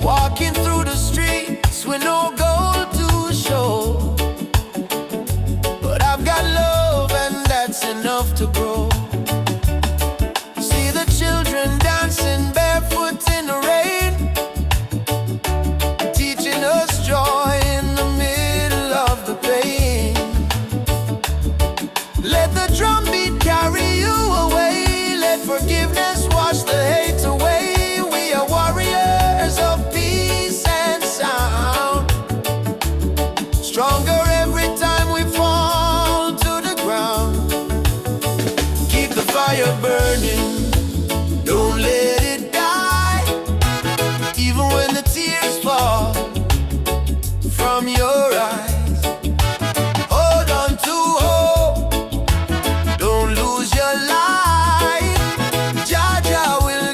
Walking through the streets with no goal to show, but I've got love and that's enough to grow. See the children dancing barefoot in the rain, teaching us joy in the middle of the pain. Let the drum beat carry you away. Let forgiveness wash the hate away. We are warriors of peace and sound. Stronger every time we fall to the ground. Keep the fire burning, don't let it die. Even when the tears fall from your eyes, hold on to hope, don't lose your light. Jah Jah will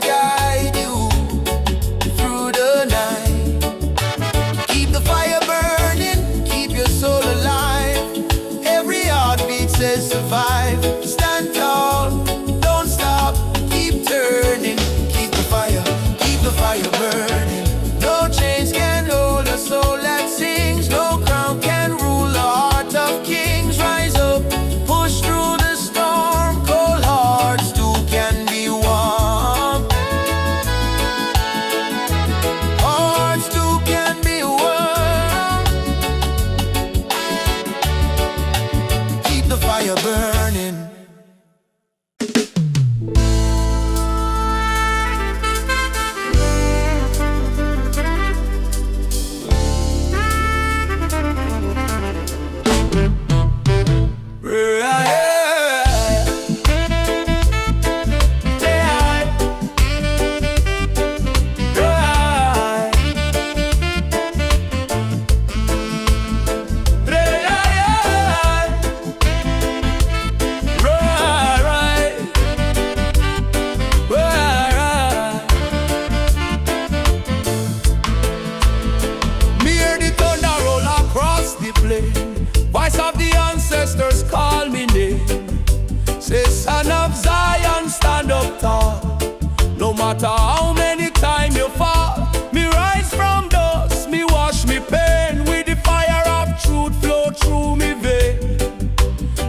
matter how many times you fall, me rise from dust, me wash me pain with the fire of truth flow through me vein.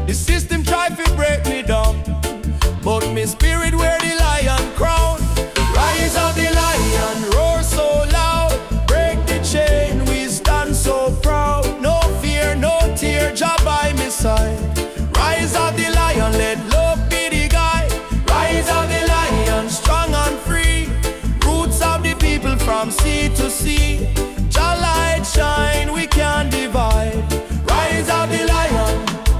The system try to break me down, but me spirit wear the lion crown. Rise of the lion, roar so loud, break the chain, we stand so proud. No fear, no tear, Jah by me side. Rise of the lion, let love be the guide. Rise of the lion, strong and free. Roots of the people from sea to sea. Jah light shine, we can't divide. Rise of the lion,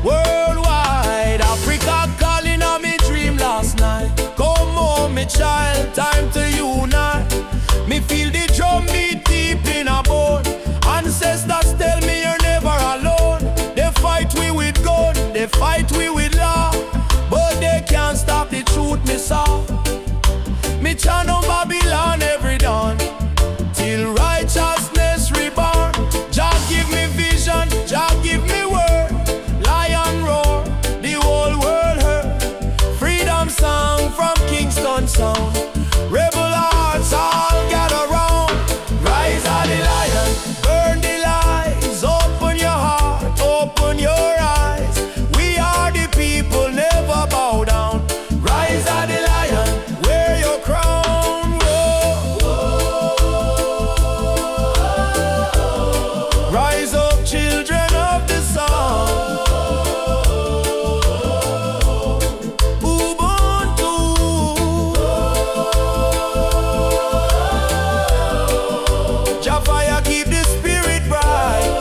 worldwide. Africa calling on me dream last night. Come home, me child, time to unite. Me feel the drum beat deep in a bone. Ancestors tell me you're never alone. They fight we with gun, they fight we with law, but they can't stop the truth me saw. Me channel Babylon every dawn, till righteousness reborn. Jah give me vision, Jah give me word. Lion roar, the whole world heard. Freedom song from Kingston sound. Rebel hearts all gather round. Rise of the lion, burn the lies. Open your heart, open your eyes. We are the people, never bow down. Rise of the lion, wear your crown. Whoa. Rise up, children of the sun. Ubuntu. Jah fire keep the spirit bright.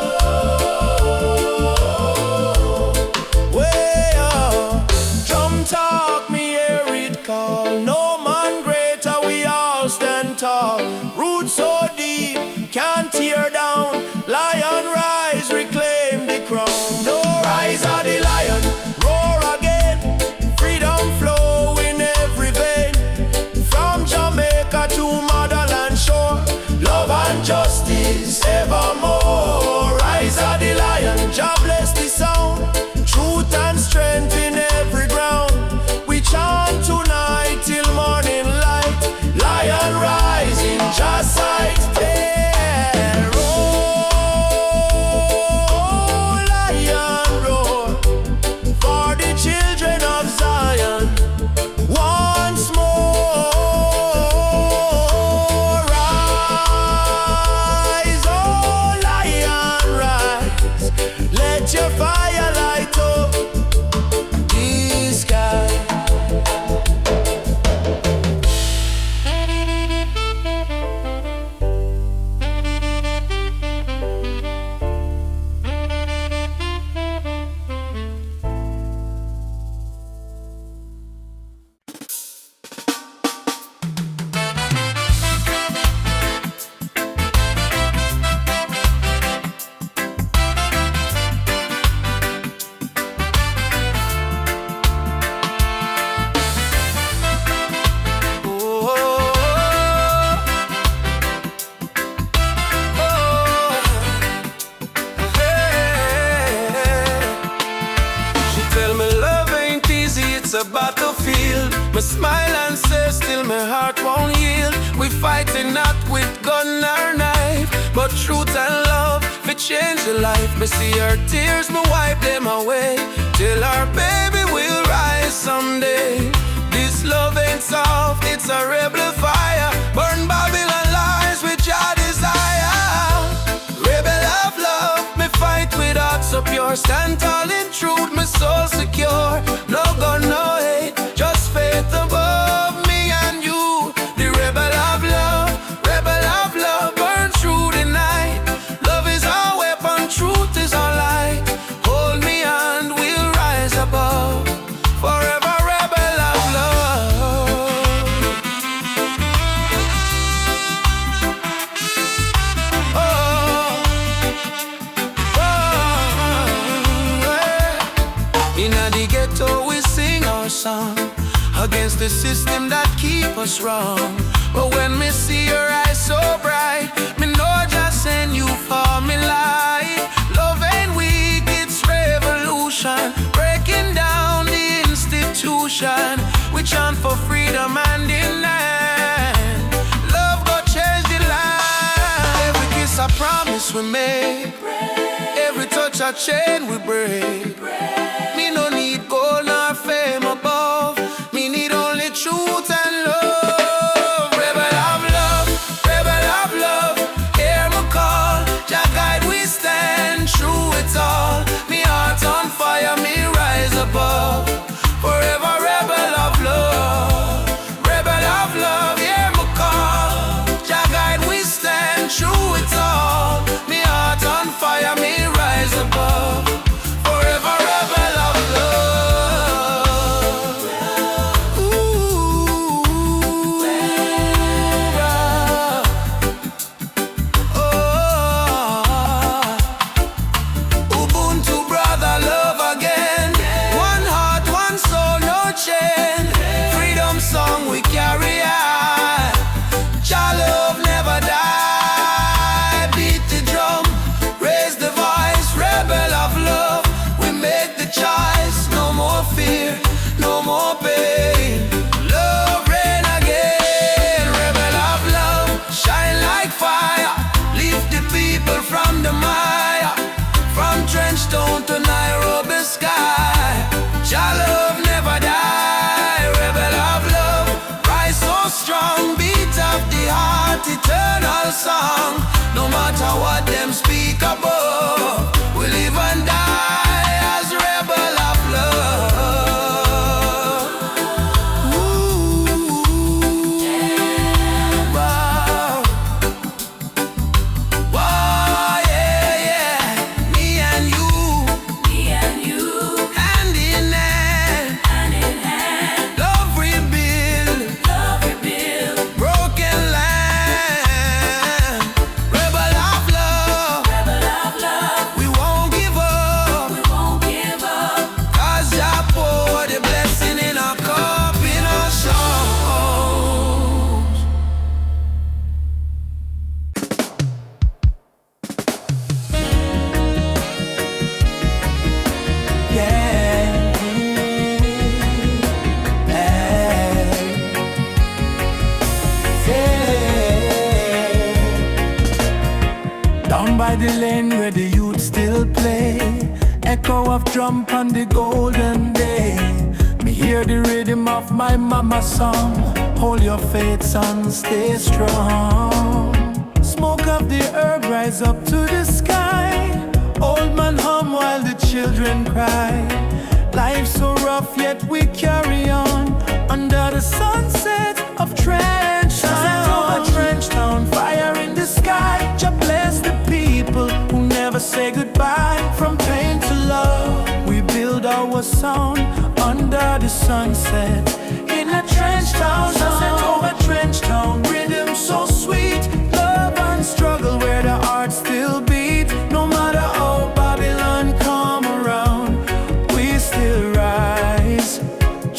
Way up, drum talk, me hear it call. No man greater, we all stand tall. Roots so deep, can't tear down. Lion rise, reclaim the crown. No rise of the lion, roar again. Freedom flow in every vein. From Jamaica to motherland shore. Love and justice evermore. Rise of the lion, Jah bless the sound. Truth and strength in every ground. We chant tonight till morning light. Lion rising, Jah sight. Yeah, roar, lion roar, for the children of Zion. Once more, rise, oh lion, rise. Let your fire light up the sky. She tell me love ain't easy, it's a battlefield. Me smile and say still my heart won't yield. We fighting not with gun or knife, but truth and love fi change the life. Me see her tears, me wipe them away, till our baby will rise someday. This love ain't soft, it's a rebel fire. Burn Babylon lies with your desire. Rebel of love, me fight with heart so pure. Stand tall in truth, my soul secure. No gun, no hate, just faith above me and you. The rebel of love, burn through the night. Love is our weapon, truth is our light. Hold me and we'll rise above. Forever rebel of love. Oh, yeah. In the ghetto we sing our song against the system that keep us wrong. But when me see your eyes so bright, me know just send you for me light. Love ain't weak, it's revolution, breaking down the institution. We chant for freedom and deny. promise we make. Every touch a chain we break. Me no need gold nor fame above. Me need only truth and love. Rebel of love, rebel of love. Hear me call, Jah guide we stand through it all. Me heart on fire, me rise above. Forever rebel of love, rebel of love. Hear me call, Jah guide we stand through it all. Me heart on fire, me rise above. Forever rebel of love. Ooh, oh, Ubuntu brother love again. One heart, one soul, no chain. Freedom song we carry on. Jah love never die. Beat the drum, raise the voice. Rebel of love, we make the choice. No more fear, no more pain. Love reign again. Rebel of love, shine like fire. Lift the people from the mire. From Trenchtown to Nairobi sky. Jah love never die. Rebel of love, rise so strong. Beat of the heart, eternal song. No matter what them speak above, we live and die as rebel of love. Ooh, wow. Wow, yeah, yeah. Me and you, hand in hand, love rebuild, broken land. Rebel of love, we won't give up. 'Cause Jah pour the blessing in our cup, in our songs. Yeah. Down by the lane where the youth still play, echo of drum on the golden day. Me hear the rhythm of my mama's song. Hold your faith, son, stay strong. Smoke of the herb rise up to the sky. Old man hum while the children cry. Life's so rough, yet we carry on under the sunset of Trenchtown. Fire in the sky. Jah bless the people who never say goodbye. From pain to love, we build our sound under the sunset. In a Trenchtown, sunset over Trenchtown. Rhythm so sweet, love and struggle where the heart still beat. No matter how Babylon come around, we still rise.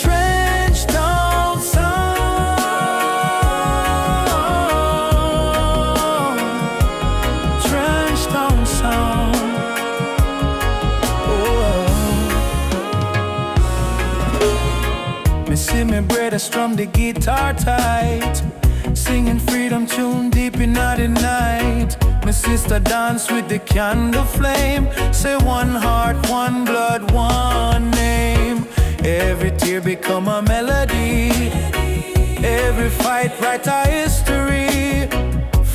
Trenchtown sound, Trenchtown sound. Me see me brother strum the guitar tight, singing freedom tune deep in the night. My sister dance with the candle flame. Say one heart, one blood, one name. Every tear become a melody. Every fight write a history.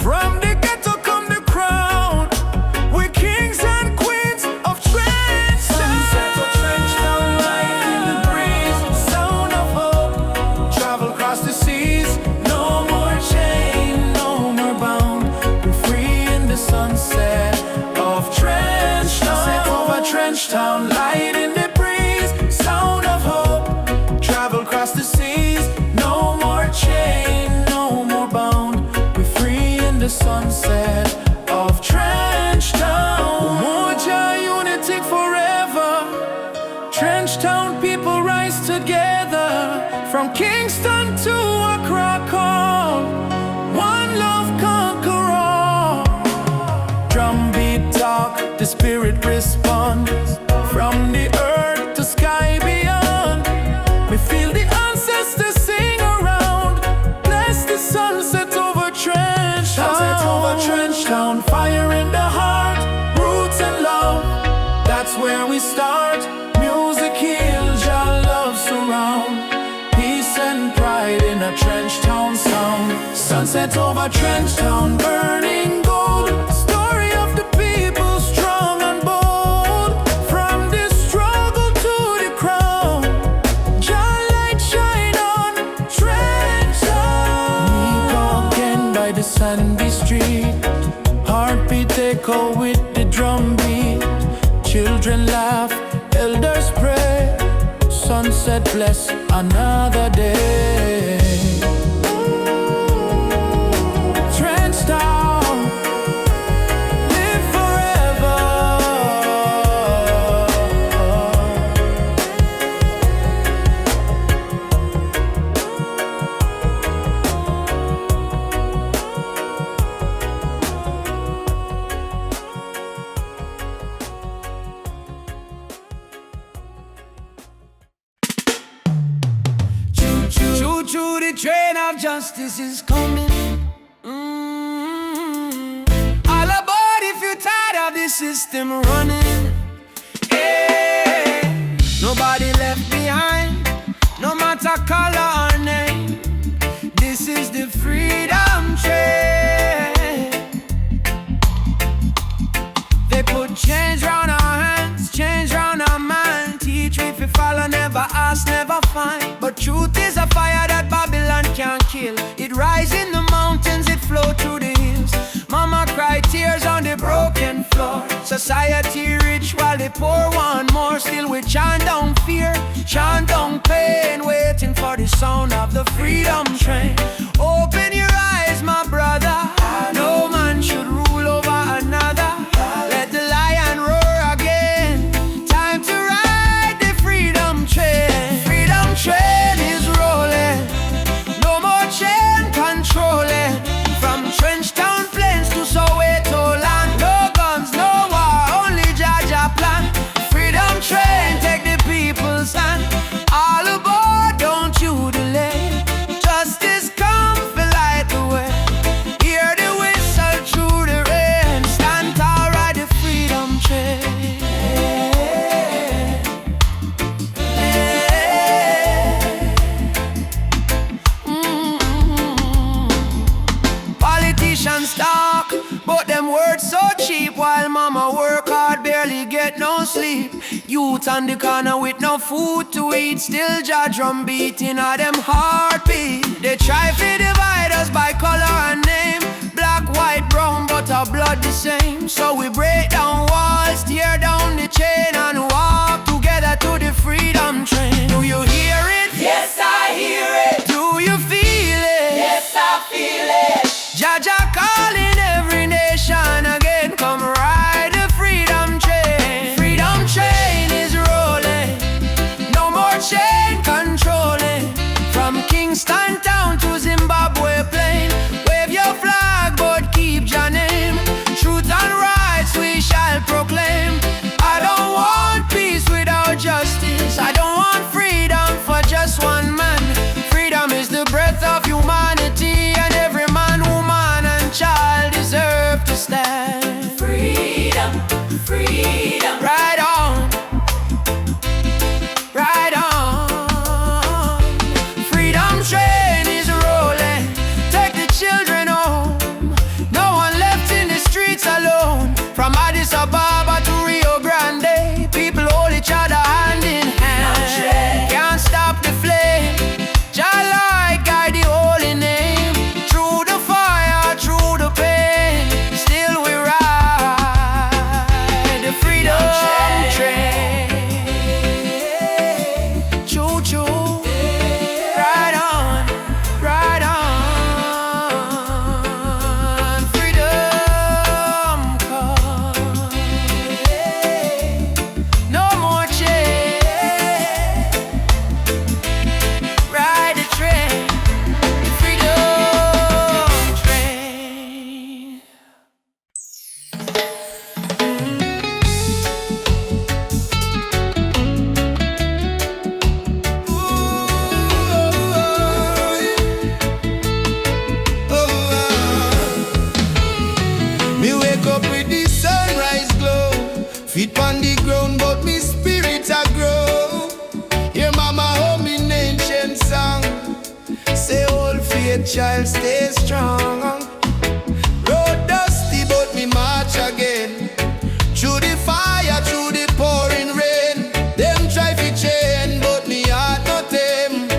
From the ghetto come the crown. We're kings and queens of Trenchtown. Sunset of Trenchtown, light in the breeze. Sound of hope, travel across the seas. No more chain, no more bound. We're free in the sunset of Trenchtown. Sunset over Trenchtown, light in the breeze. Sound of hope, travel across the seas. No more chain, no more bound. We're free in the sunset of Trenchtown. Umoja, unity forever. Trenchtown people rise together. From Kingston to Accra, call. One love conquer all. Drum beat talk, the spirit respond. From the earth to sky beyond, we feel the ancestors sing around. Bless the sunset over Trenchtown. Sunset over Trenchtown, fire in the heart. start. Music heals, your love surround. Peace and pride in a trench town sound. Sunset over trench town, burning gold. Story of the people, strong and bold. From the struggle to the crown, your light shine on trench town. We again by the sandy street. Heartbeat echo with the drum beat. Children laugh, elders pray. Sunset bless another day. Trench town, live forever. Choo-choo, the train of justice is coming. All aboard if you're tired of the system running. Hey, nobody left behind, no matter color or name. This is the freedom train. They put change round our hands, change round our mind. Teach me if you follow, never ask, never find. But truth is a fire that Babylon can't kill. It rise in the mountains, it flow through the hills. Mama cry tears on the broken floor. Society rich while the poor want more. Still we chant down fear, chant down pain, waiting for the sound of the freedom train. Open your eyes, my brother. No man should rule over another. Let the lion roar again. Time to ride the freedom train. Freedom train is rolling. No more chain controlling. From trench town plains to Soweto land. No guns, no war, only Jaja plan. Freedom train, take the people's hand. All aboard, don't you delay. Justice come for light the way. Hear the whistle through the rain. Stand tall, ride the freedom train. Politicians talk, but them words so cheap. While mama work hard, barely get no sleep. Youth on the corner with no food to eat. Still jaw drum beating at them heartbeat. They try to divide us by color and name. Black, white, brown, but our blood the same. So we break down walls, tear down the chain, and walk together to the freedom train. Do you hear it? Yes, I hear it. Do you feel it? Yes, I feel it. Jaja calling every nation again. Come ride the freedom train. Freedom train is rolling. No more chain controlling. From Kingston town to Zimbabwe plain. Wave your flag but keep your name. Truth and rights we shall proclaim. I don't want peace without justice. I don't want freedom for just one man. Freedom is the breath of humanity, and every man, woman and child deserve to stand. Freedom, freedom. Right on, right on. Freedom train is rolling. Take the children home. No one left in the streets alone. From Addis Ababa to Rio Grande, people hold each other hand in hand. Can't stop the flame. Jah light guide the holy name. Through the fire, through the pain, still we ride the freedom train. Choo choo, ride on, ride on. Freedom come. No more chain. Ride the train, the freedom train. Me wake up with the sunrise glow. Feet on the ground, but me child, stay strong. Road dusty, but me march again. Through the fire, through the pouring rain. Them try to chain, but me heart not tame.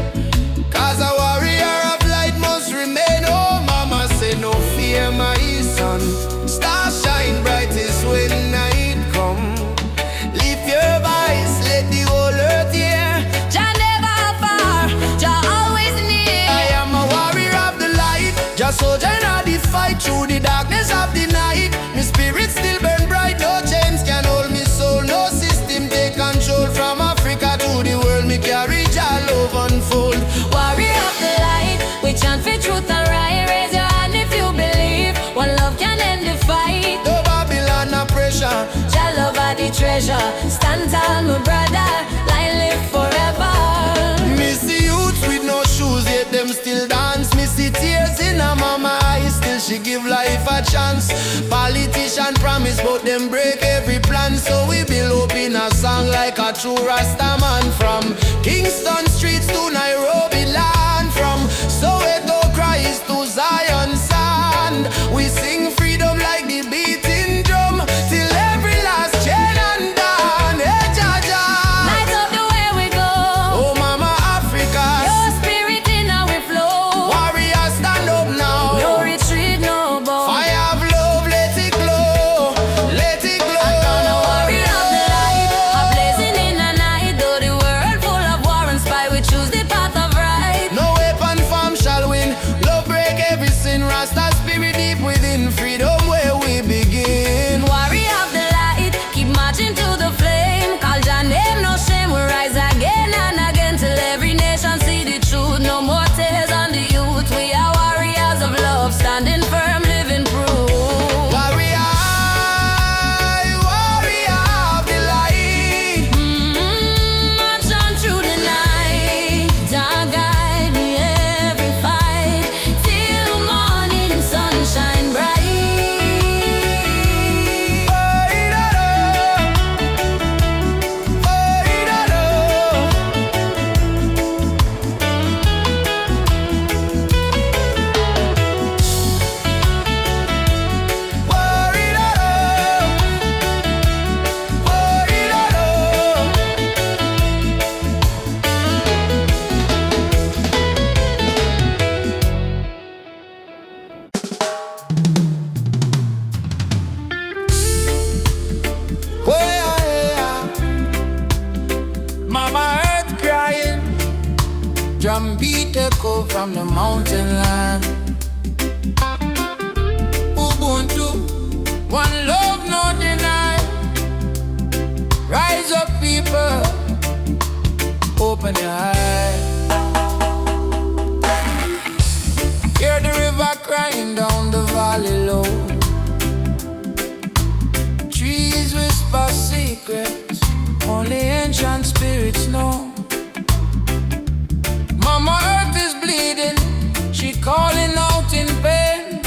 Cause a warrior of light must remain. Oh, mama say no fear, my son. Star shine brightest when night come. Lift your voice, let the whole earth hear. Jah never far, Jah always near. I am a warrior of the light, just soldier in the fight through the darkness of the night. My spirit still burn bright, no chains can hold me soul, no system take control. From Africa to the world, me carry Jah love unfold. Warrior of the light, we chant for truth and right. Raise your hand if you believe one love can end the fight. No Babylon, no pressure. Jah love are the treasure. Stand tall, my brother, light live forever. Miss the youths with no shoes, yet them still dance. Miss the tears in her mama eyes, still she give life a chance. Politician promise, but them break every plan. So we build up in a song like a true Rasta man. From Kingston streets to Nairobi land, from Soweto cries to Zion sand. We sing freedom like the beating drum, till every last chain undone. Hey, Jah Jah, Light up the way we go. oh mama Africa, Your spirit in our flow. warriors stand up now. No retreat, no bow. Fire of love, let it glow, let it glow. I'm a warrior of the light, a blazing in the night. Though the world full of war and spy, we choose the path of right. No weapon form shall win. Love break every sin. Rasta spirit deep within. Freedom where we begin. Warrior of the light, keep marching to the flame. Call Jah name, no shame. We rise again and again till every nation see the truth. No more tears on the youth. We are warriors of love, standing firm, living proof. Warrior, warrior of the light. March on through the night. Jah guide me every fight till morning sunshine bright. Mama earth crying, drum beat echo from the mountain land. Ubuntu, one love no deny. Rise up people, open your eyes. Hear the river crying down the valley low. Trees whisper secrets only ancient spirits know. Mama earth is bleeding, she calling out in pain.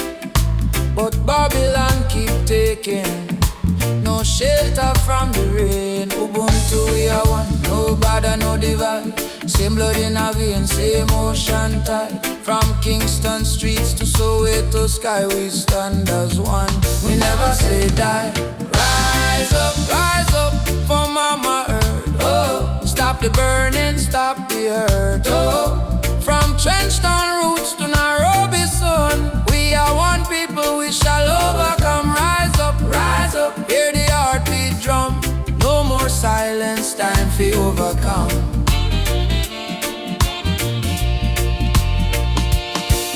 But Babylon keep taking no shelter from the rain. Ubuntu we are one, no bother, no divide. Same blood in our veins, same ocean tide. From Kingston streets to Soweto sky, we stand as one. We never say die. Rise up for Mama Earth. Oh, stop the burning, stop the hurt. Oh, from Trenchtown roots to Nairobi sun, we are one people, we shall overcome. Rise up, hear the heartbeat drum. No more silence, time for overcome.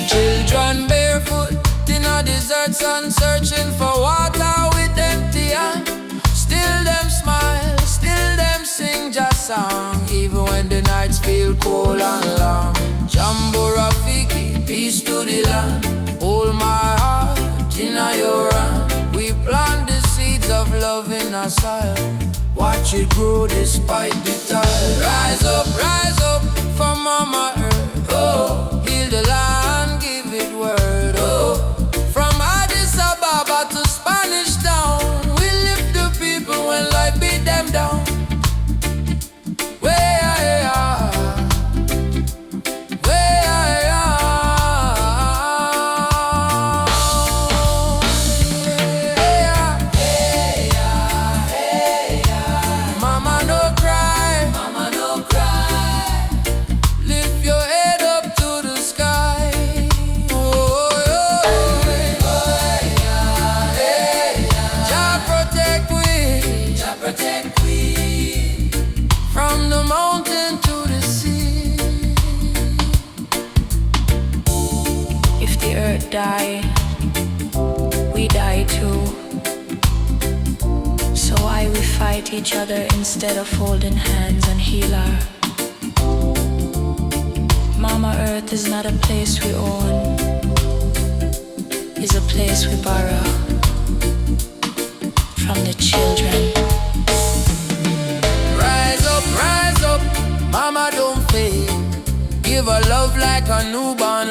Children barefoot in a desert sun, searching for water with empty hand. Still them smile, still them sing just song, even when the nights feel cold and long. Jambo Rafiki, peace to the land. Hold my heart in your hand. We plant the seeds of love in our soil. Watch it grow despite the tide. Rise up for Mama Earth. Oh, heal the land, give it word. Oh, from Addis Ababa to Spanish Town, we lift the people when life beat them down. Where I am, earth die, we die too. So why we fight each other instead of holding hands and heal her? Mama Earth is not a place we own, it's a place we borrow from the children. Rise up, mama don't fade. Give her love like a newborn